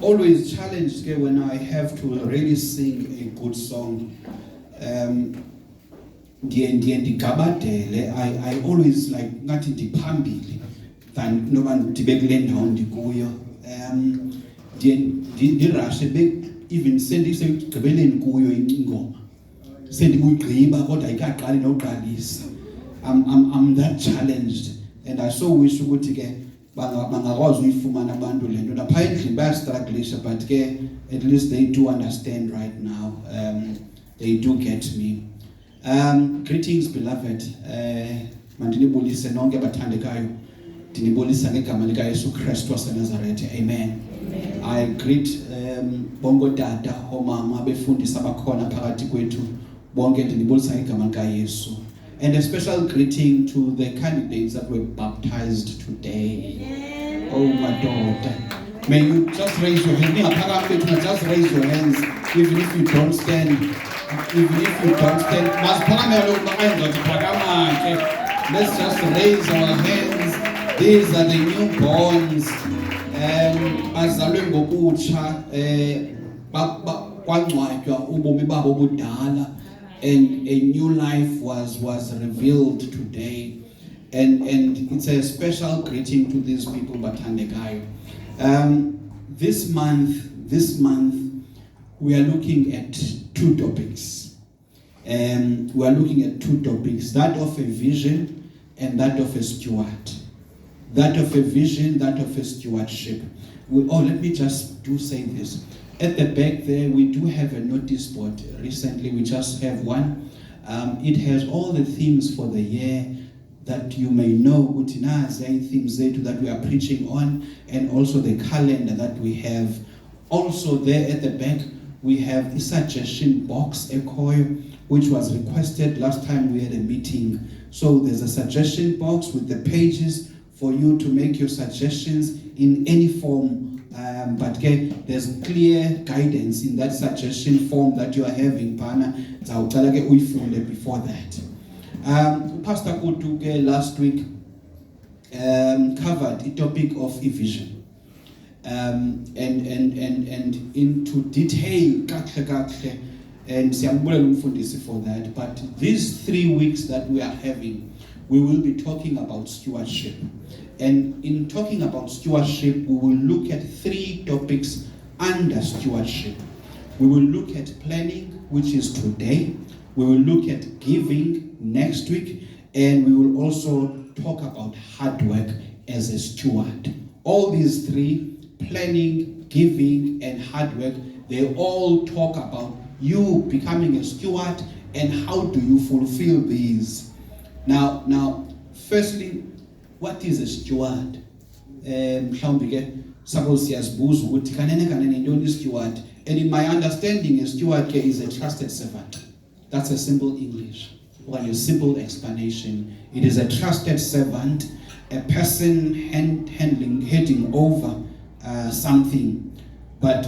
always challenged when I have to really sing a good song. I always like ngathi ndiphambili than noba ndibe kule ndawo ndikuyo. Ndirashe even sendisekugqibeleni kuyo ingoma sendikugqiba kodwa ayikaqali noqalisa. I'm that challenged, and I so wish ukuthi ke bangakwazi uyifumana abantu lento lapha endlini bayastrugglisha, but ke at least they do understand right now. They do get me. Greetings beloved. Mandinibulise nonke abathandekayo. Ndinibulisa ngegama lika Yesu Kristu waseNazaretha. Amen. I greet bonke tata omama befundisa abakhona phakathi kwethu bonke ndinibulisa ngegama lika Yesu. And a special greeting to the candidates that were baptized today. Oh my daughter. May you just raise your hand. Just raise your hands, even if you don't stand. Let's just raise our hands. These are the newborns. Bazalwe ngokutsha kwangcwatywa ubomi babo budala, and a new life was revealed today. And it's a special greeting to these people, Bathandekayo. This month we are looking at two topics. We are looking at two topics, that of a vision and that of a steward. That of a vision, that of a stewardship. Let me just say this. At the back there, we do have a notice board. Recently, we just have one. It has all the themes for the year that you may know, themes that we are preaching on, and also the calendar that we have. Also there at the back, we have a suggestion box, which was requested last time we had a meeting. So there's a suggestion box with the pages for you to make your suggestions in any form. But there's clear guidance in that suggestion form that you are having, Pana. Before that. Pastor Kutu last week covered the topic of vision. And into detail, and for that. But these 3 weeks that we are having, we will be talking about stewardship. And in talking about stewardship, we will look at 3 topics under stewardship. We will look at planning, which is today. We will look at giving next week. And we will also talk about hard work as a steward. All these 3, planning, giving, and hard work, they all talk about you becoming a steward and how do you fulfill these. Now, firstly, what is a steward? Mhlawumbe ke suppose siyazibuza ukuthi kanene intoni i-steward, and in my understanding a steward ke is a trusted servant. That's a simple English or a simple explanation. It is a trusted servant, a person heading over something, but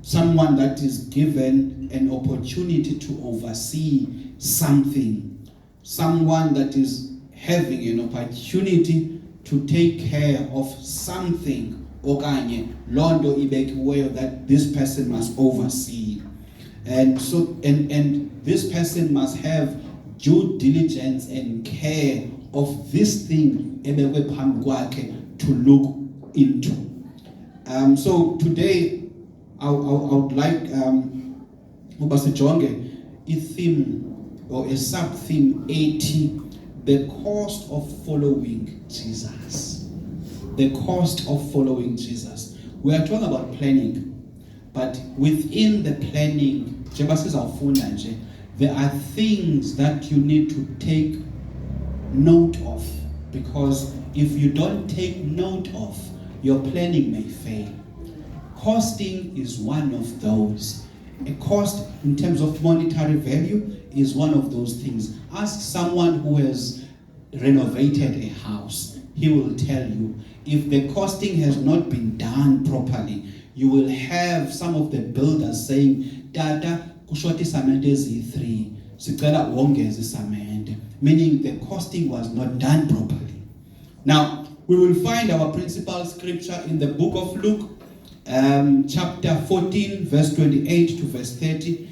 someone that is given an opportunity to oversee something, someone that is having an opportunity to take care of something, okanye londo ibekiweyo that this person must oversee. And so and this person must have due diligence and care of this thing ebekwe phambi kwakhe to look into. So today I would like ubasijonge a theme or a sub-theme 80, the cost of following Jesus. The cost of following Jesus. We are talking about planning, but within the planning, there are things that you need to take note of, because if you don't take note of, your planning may fail. Costing is one of those. A cost in terms of monetary value is one of those things. Ask someone who has renovated a house. He will tell you, if the costing has not been done properly, you will have some of the builders saying, Tata, kushoti samende Z3, sicela wongeze samende, meaning the costing was not done properly. Now, we will find our principal scripture in the book of Luke, chapter 14, verse 28 to verse 30.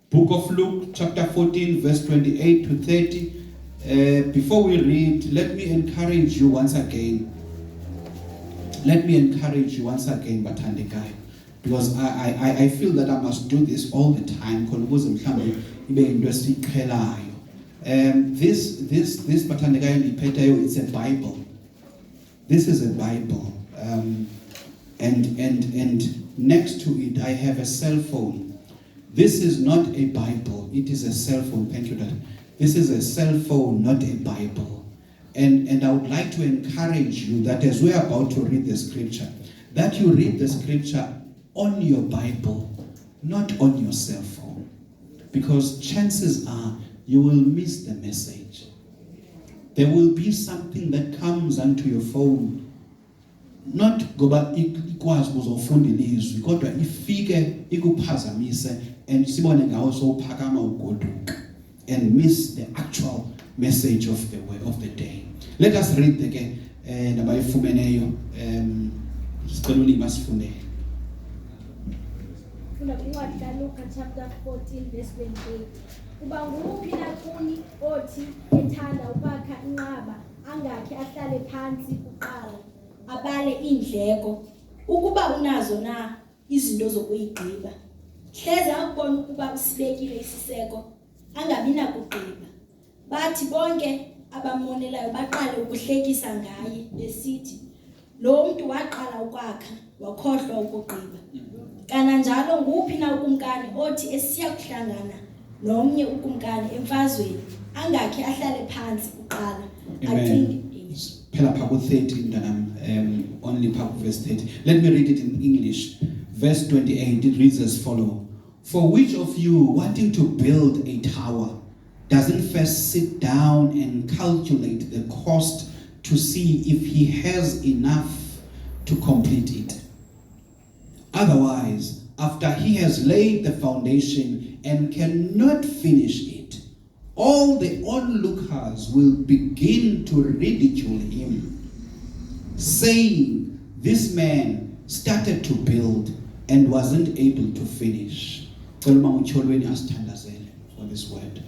Book of Luke, chapter 14, verse 28 to 30. Before we read, let me encourage you once again. Bathandekai, because I feel that I must do this all the time. This Bathandekai Ipetayo, it's a Bible. This is a Bible, and next to it I have a cell phone. This is not a Bible, it is a cell phone. Thank you, Dad. This is a cell phone, not a Bible. And I would like to encourage you that as we are about to read the scripture, that you read the scripture on your Bible, not on your cell phone. Because chances are you will miss the message. There will be something that comes onto your phone. Not goba ikwazi ukuzofunda ilizwi, kodwa ifike ikuphazamise and sibone ngawo sowuphakama ugoduka and miss the actual message of the day. Let us read again nabayifumeneyo sicela ulimi asifundele. Funda kwincwadi kaLuka chapter 14 verse 28. Uba nguphi na kuni othi ethanda ukwakha inqaba angakhe ahlale phansi kuqala abale indleko ukuba unazo na izinto zokuyigqiba. Hleza akubona ukuba usibekile isiseko angabi nakugqiba. Bathi bonke abamonelayo baqale ukuhlekisa ngaye besithi, lo muntu waqala ukwakha wakhohlwa ukugqiba. Kananjalo nguphi na ukumkani othi esiya kuhlangana nomnye ukumkani emfazweni angakhe ahlale phansi kuqala acinge. Phela pha ku-13 only part verse 30. Let me read it in English. Verse 28, it reads as follow. For which of you wanting to build a tower doesn't first sit down and calculate the cost to see if he has enough to complete it? Otherwise, after he has laid the foundation and cannot finish it, all the onlookers will begin to ridicule him, saying, this man started to build and wasn't able to finish. For this word.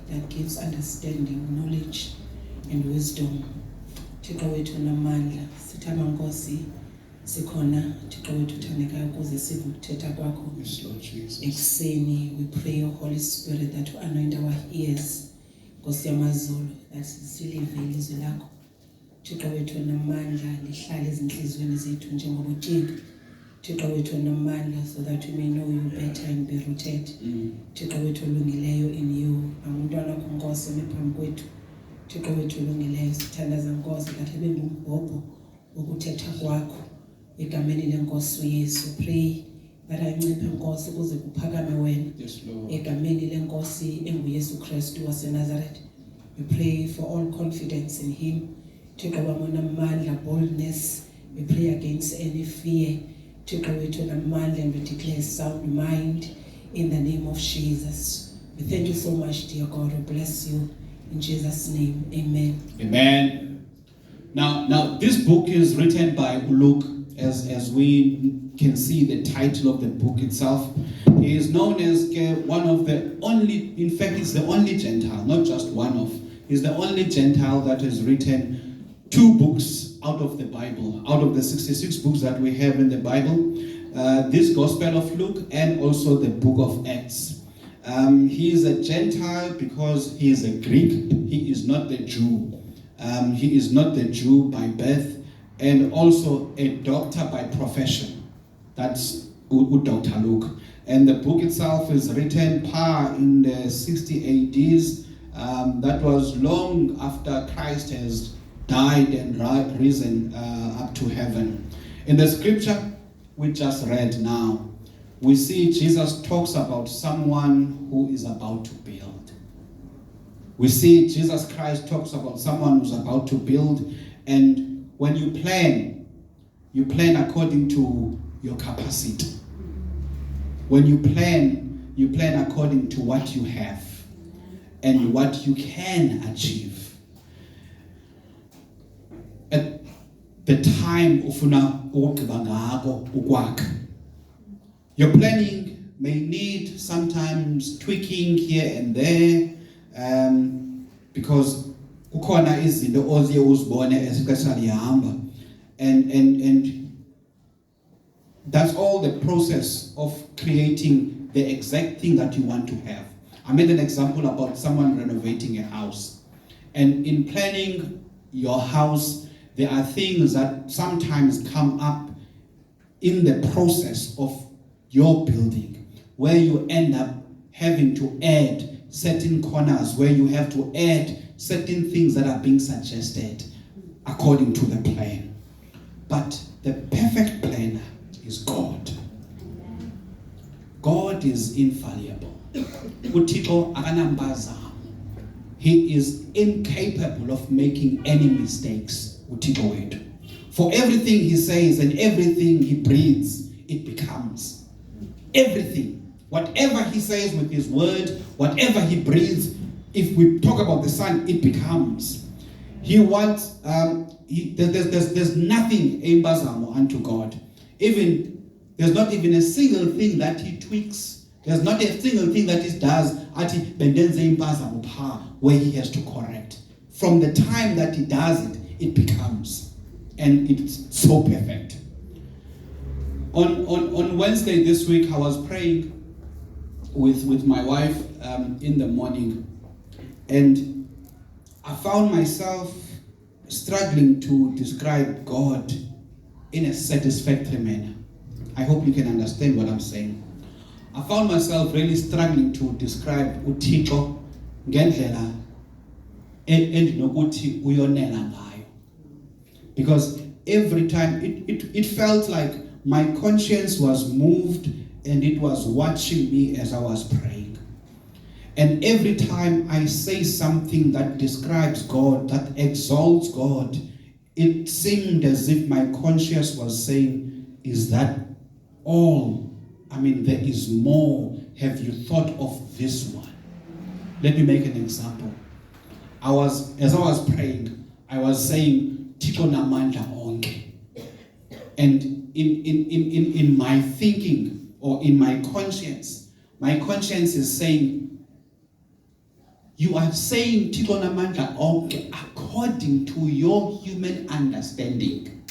That gives understanding, knowledge and wisdom. Thixo wethu namandla sithaba Nkosi sikhona Thixo wethu uthandekayo ukuze sive ukuthetha kwakho ekuseni. We pray, O Holy Spirit, that you anoint our ears Nkosi yamazulu asilive ilizwi lakho. Thixo wethu namandla lihlale ezinhlizweni zethu njengoba uthixo. Thixo wethu namandla so that we may know you better and be rooted. Thixo wethu olungileyo in you. Abantwana bakho Nkosi bephambi kwethu. Thixo wethu olungileyo sithandaza Nkosi kahle bengumbhobho wokuthetha kwakho. Egameni lenkosi uYesu pray that anciphe Nkosi ukuze kuphakame wena. Yes, Lord. Egameni lenkosi enguYesu Kristu waseNazareth. We pray for all confidence in him. Thixo bamona amandla, boldness. We pray against any fear. Thixo wethu namandla, and we declare sound mind in the name of Jesus. We thank you so much, dear God. We bless you in Jesus' name. Amen. Amen. Now this book is written by Luke, as we can see the title of the book itself. He is known as one of the only, in fact, he's the only Gentile, not just one of, he's the only Gentile that has written 2 books out of the Bible, out of the 66 books that we have in the Bible. This Gospel of Luke and also the book of Acts. He is a Gentile because he is a Greek. He is not the Jew. He is not the Jew by birth, and also a doctor by profession. That's Dr. Luke. And the book itself is written in the 60 ADs. That was long after Christ has died and risen up to heaven. In the scripture we just read now, we see Jesus talks about someone who is about to build. We see Jesus Christ talks about someone who's about to build, and when you plan according to your capacity. When you plan according to what you have and what you can achieve. At the time ufuna ukugqiba ngako ukwakha. Your planning may need sometimes tweaking here and there, because kukhona izinto oziye uzibone esixesha lihamba, and that's all the process of creating the exact thing that you want to have. I made an example about someone renovating a house, and in planning your house, there are things that sometimes come up in the process of your building, where you end up having to add certain corners, where you have to add certain things that are being suggested according to the plan. But the perfect planner is God. God is infallible. uThixo akanambazamo. He is incapable of making any mistakes. uThixo wethu. For everything he says and everything he breathes, it becomes. Everything. Whatever he says with his word, whatever he breathes, if we talk about the sun, it becomes. He wants, there's nothing imbazamo unto God. There's not even a single thing that he tweaks. There's not a single thing that he does where he has to correct. From the time that he does it, it becomes. And it's so perfect. On Wednesday this week, I was praying with my wife in the morning, and I found myself struggling to describe God in a satisfactory manner. I hope you can understand what I'm saying. I found myself really struggling to describe uThixo ngendlela endinokuthi uyonela ngayo, because every time it felt like my conscience was moved and it was watching me as I was praying. And every time I say something that describes God, that exalts God, it seemed as if my conscience was saying, is that all? I mean, there is more. Have you thought of this one? Let me make an example. As I was praying, I was saying, Thixo namandla onke. And in my thinking, or in my conscience is saying, you are saying Thixo namandla onke according to your human understanding.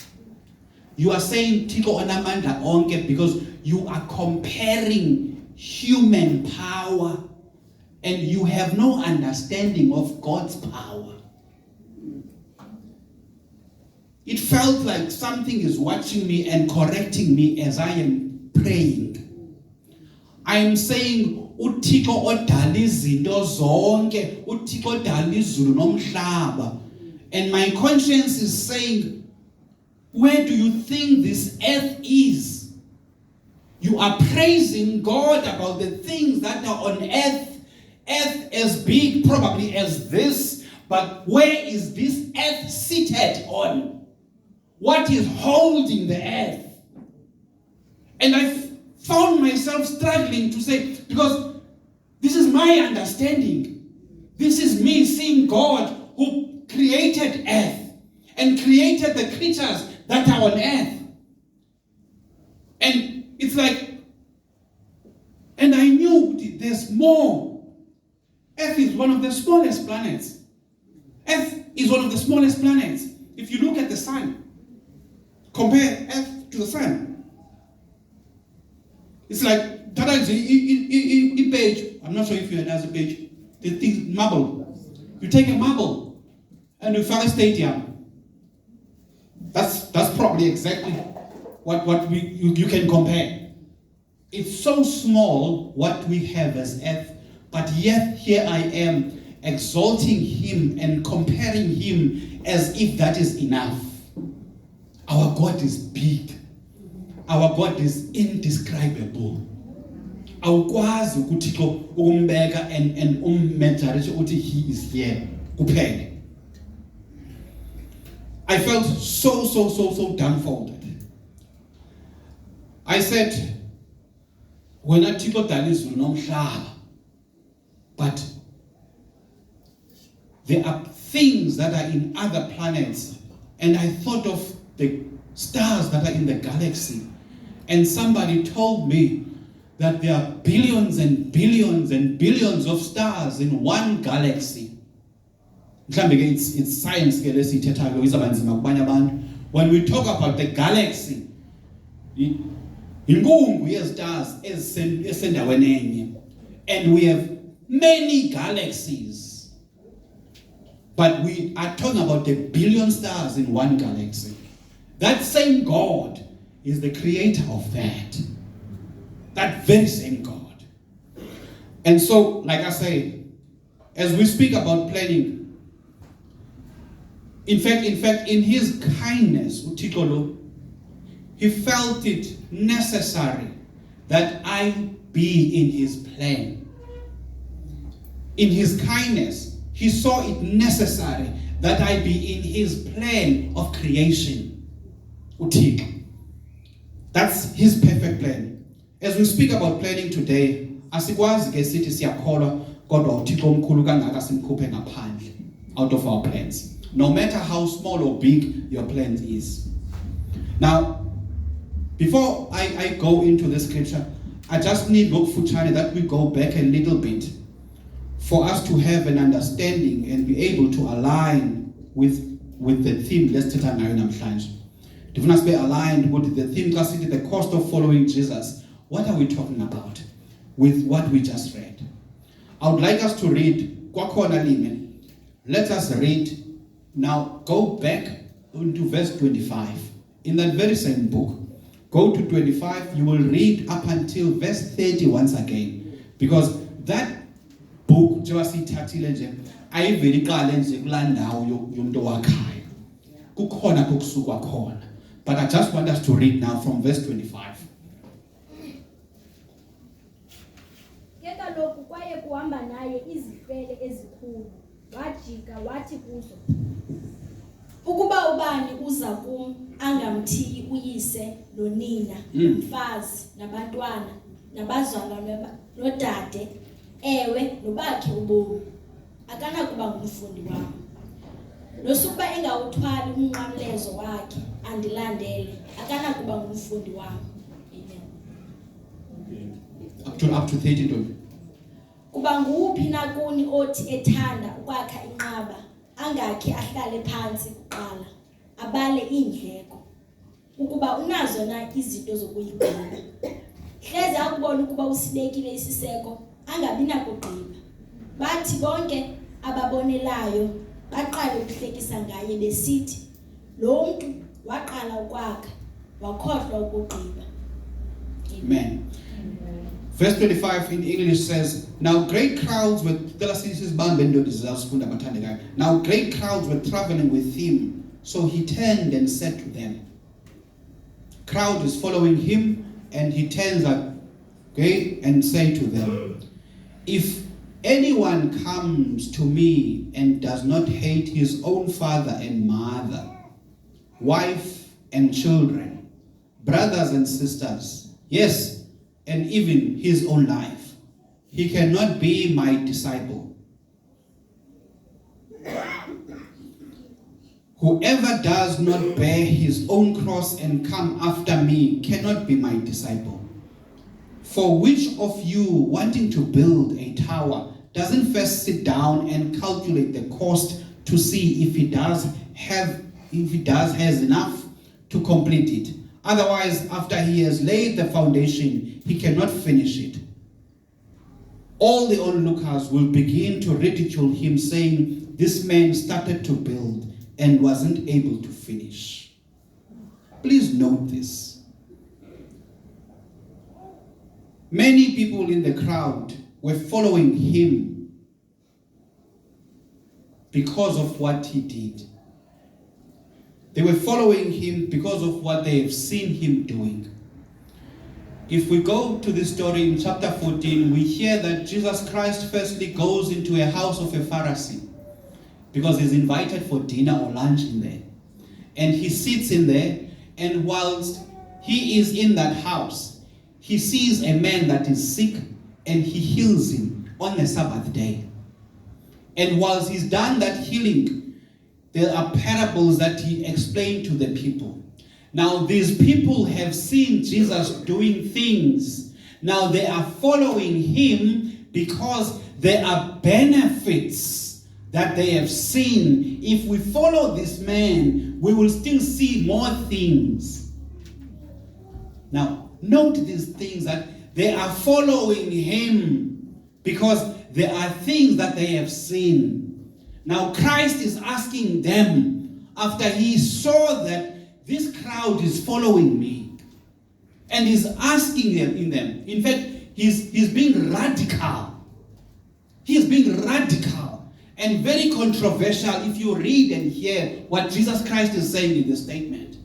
You are saying Thixo namandla onke because you are comparing human power and you have no understanding of God's power. It felt like something is watching me and correcting me as I am praying. I am saying, uThixo odala izinto zonke, uThixo odala izulu nomhlaba. And my conscience is saying, where do you think this earth is? You are praising God about the things that are on earth. Earth as big probably as this, but where is this earth seated on? What is holding the earth? And I found myself struggling to say, because this is my understanding. This is me seeing God who created earth and created the creatures that are on earth. And it's like, and I knew there's more. Earth is one of the smallest planets. Earth is one of the smallest planets. If you look at the sun, compare Earth to the sun. It's like, that is a page. I'm not sure if you had as a page. The thing, marble. You take a marble and you fill a stadium. That's probably exactly what you can compare. It's so small what we have as Earth, but yet here I am exalting him and comparing him as if that is enough. Our God is big. Our God is indescribable. Awukwazi ukuthi ukumbeka and ummeasure ukuthi he is here kuphela. I felt so dumbfounded. I said, when Thixo dala izulu nomhlaba, but there are things that are in other planets, and I thought of the stars that are in the galaxy, and somebody told me that there are billions and billions and billions of stars in one galaxy. It's science. When we talk about the galaxy, and we have many galaxies, but we are talking about the billion stars in one galaxy. That same God is the creator of that very same God. And so, like I say, as we speak about planning, in fact, in his kindness, uThixo, he felt it necessary that I be in his plan. In his kindness, he saw it necessary that I be in his plan of creation. uThixo. That's his perfect plan. As we speak about planning today, asikwazi ke sithi siyakholwa kodwa uThixo omkhulu kangaka simkhuphe ngaphandle out of our plans. No matter how small or big your plan is. Now, before I go into the scripture, I just need that we go back a little bit for us to have an understanding and be able to align with the theme. Let's take namhlanje. If we be aligned with the theme, the cost of following Jesus. What are we talking about with what we just read? I would like us to read kwakhona lime. Let us read. Now go back into verse 25. In that very same book, go to 25, you will read up until verse 30 once again. Because that book, I very but I just want us to read now from verse 25. Kaloku kwaye kuhamba naye izifele ezikhulu wajika wathi kuzo, ukuba ubani uza kum angamthiyi uyise nonina umfazi nabantwana nabazalwane nodade ewe nobakhe ubomi akanakuba ngumfundi wami. Nosukuba engawuthwali umnqamlezo wakhe andilandele akanakuba ngumfundi wami. Amen. Up to 30. Kuba nguwuphi na kuni othi ethanda ukwakha inqaba angakhe ahlale phansi kuqala abale iindleko ukuba unazo na izinto zokuyigcina. Hleze akubona ukuba usibekile isiseko angabi nakugqiba. Bathi bonke ababonelayo baqala ukuhlekisa ngaye besithi, lo mntu waqala ukwakha wakhohlwa ukugqiba. Amen. Verse 25 in English says, now great crowds were traveling with him, so he turned and said to them. Crowd is following him, and he turns up, okay, and say to them, if anyone comes to me and does not hate his own father and mother, wife and children, brothers and sisters, yes, and even his own life, he cannot be my disciple. Whoever does not bear his own cross and come after me cannot be my disciple. For which of you, wanting to build a tower, doesn't first sit down and calculate the cost to see if he has enough to complete it? Otherwise, after he has laid the foundation, he cannot finish it. All the onlookers will begin to ridicule him, saying, this man started to build and wasn't able to finish. Please note this. Many people in the crowd were following him because of what he did. They were following him because of what they have seen him doing. If we go to this story in chapter 14, we hear that Jesus Christ firstly goes into a house of a Pharisee because he's invited for dinner or lunch in there. And he sits in there, and whilst he is in that house, he sees a man that is sick, and he heals him on the Sabbath day. And whilst he's done that healing, there are parables that he explained to the people. Now these people have seen Jesus doing things. Now they are following him because there are benefits that they have seen. If we follow this man, we will still see more things. Now note these things, that they are following him because there are things that they have seen. Now Christ is asking them, after he saw that this crowd is following me, and he's asking them. In fact, he's being radical. He's being radical and very controversial if you read and hear what Jesus Christ is saying in this statement.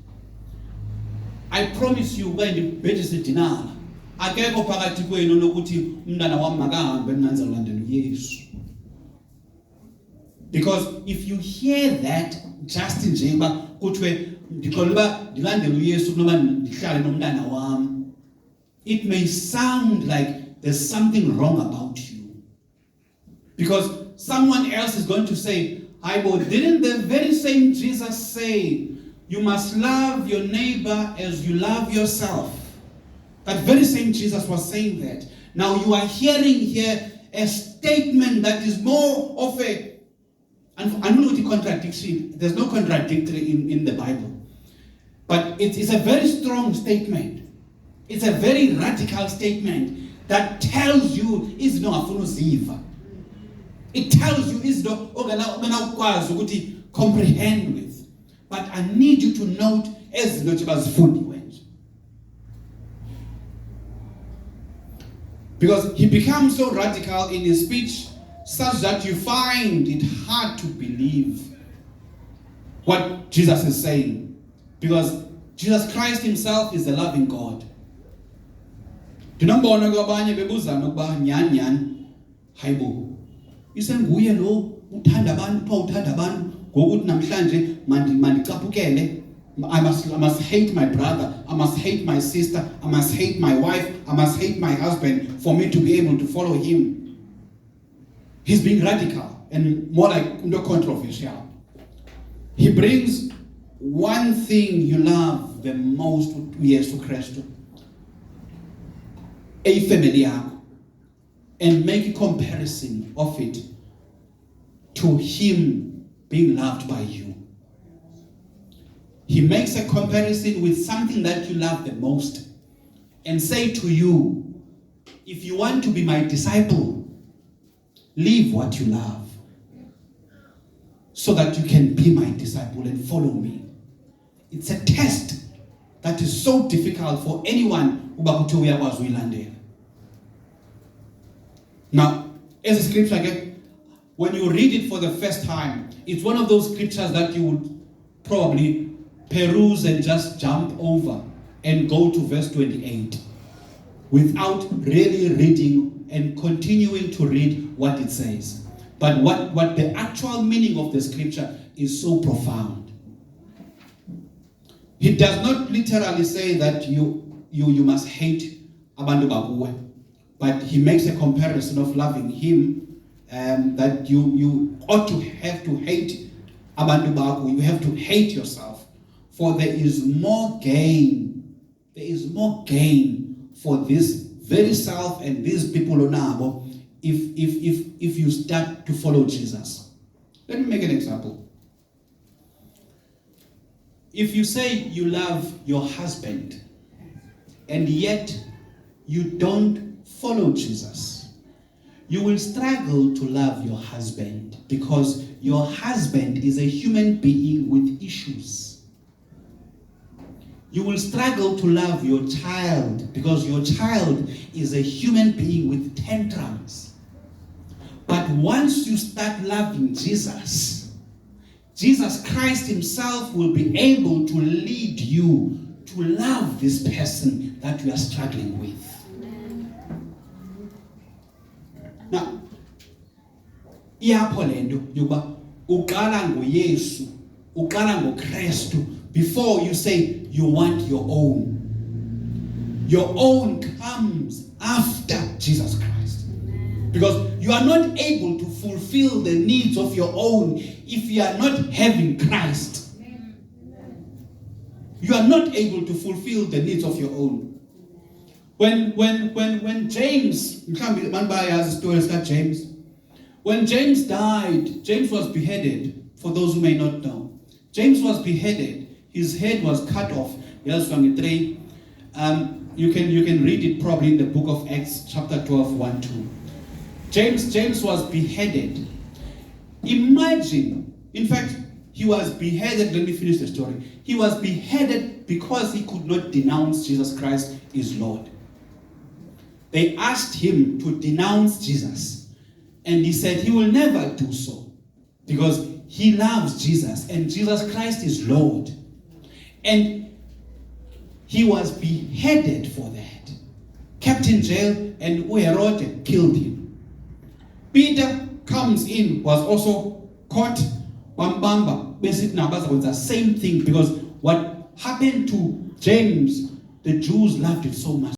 I promise you, when the better dinner, akekho phakathi kwenu nokuthi umntana wami makahambe mnanza ulandela uYesu. Because if you hear that just nje uba kuthiwe ndiqola ndilandela uYesu noma ndihlale nomntana wami, it may sound like there's something wrong about you. Because someone else is going to say, didn't the very same Jesus say, you must love your neighbor as you love yourself? That very same Jesus was saying that. Now you are hearing here a statement that is more of a, and I don't know the contradiction. There's no contradictory in the Bible. But it is a very strong statement. It's a very radical statement that tells you is no afunuziva. It tells you is no comprehend with. But I need you to note as because he becomes so radical in his speech such that you find it hard to believe what Jesus is saying. Because Jesus Christ himself is a loving God. Ndinombona kwabanye bebuzana ukuba nyani hayibo. Isenguye lo uthanda abantu, pha uthanda abantu ngokuthi namhlanje mandicaphukele. I must hate my brother, I must hate my sister, I must hate my wife, I must hate my husband for me to be able to follow him. He's being radical and more like controversial. He brings one thing you love the most with Yesu Christ, a family yakho, and make a comparison of it to him being loved by you. He makes a comparison with something that you love the most and say to you, if you want to be my disciple, Leave what you love so that you can be my disciple and follow me. It's a test that is so difficult for anyone uba kuthi uyakwazi uyilandela. Now, as a scripture again, when you read it for the first time, it's one of those scriptures that you would probably peruse and just jump over and go to verse 28 without really reading and continuing to read what it says. But what the actual meaning of the scripture is so profound. He does not literally say that you must hate abantu bakuwe, but he makes a comparison of loving him, that you ought to have to hate abantu bakuwe. You have to hate yourself, for there is more gain. There is more gain for this very self and these people onabo if you start to follow Jesus. Let me make an example. If you say you love your husband and yet you don't follow Jesus, you will struggle to love your husband because your husband is a human being with issues. You will struggle to love your child because your child is a human being with tantrums. But once you start loving Jesus, Jesus Christ himself will be able to lead you to love this person that you are struggling with. Now, iyapho lento yokuba uqala ngoYesu, uqala ngoKristu before you say you want your own. Your own comes after Jesus Christ. Because you are not able to fulfill the needs of your own if you are not having Christ. You are not able to fulfill the needs of your own. When James, when James died, James was beheaded, for those who may not know. James was beheaded. His head was cut off. You can read it probably in the book of Acts, chapter 12, 1-2. James was beheaded. Imagine, in fact, he was beheaded, let me finish the story. He was beheaded because he could not denounce Jesus Christ as Lord. They asked him to denounce Jesus, and he said he will never do so because he loves Jesus and Jesus Christ is Lord. And he was beheaded for that, kept in jail, and Herod killed him. Peter comes in, was also caught, bambamba, basically the same thing, because what happened to James, the Jews loved it so much.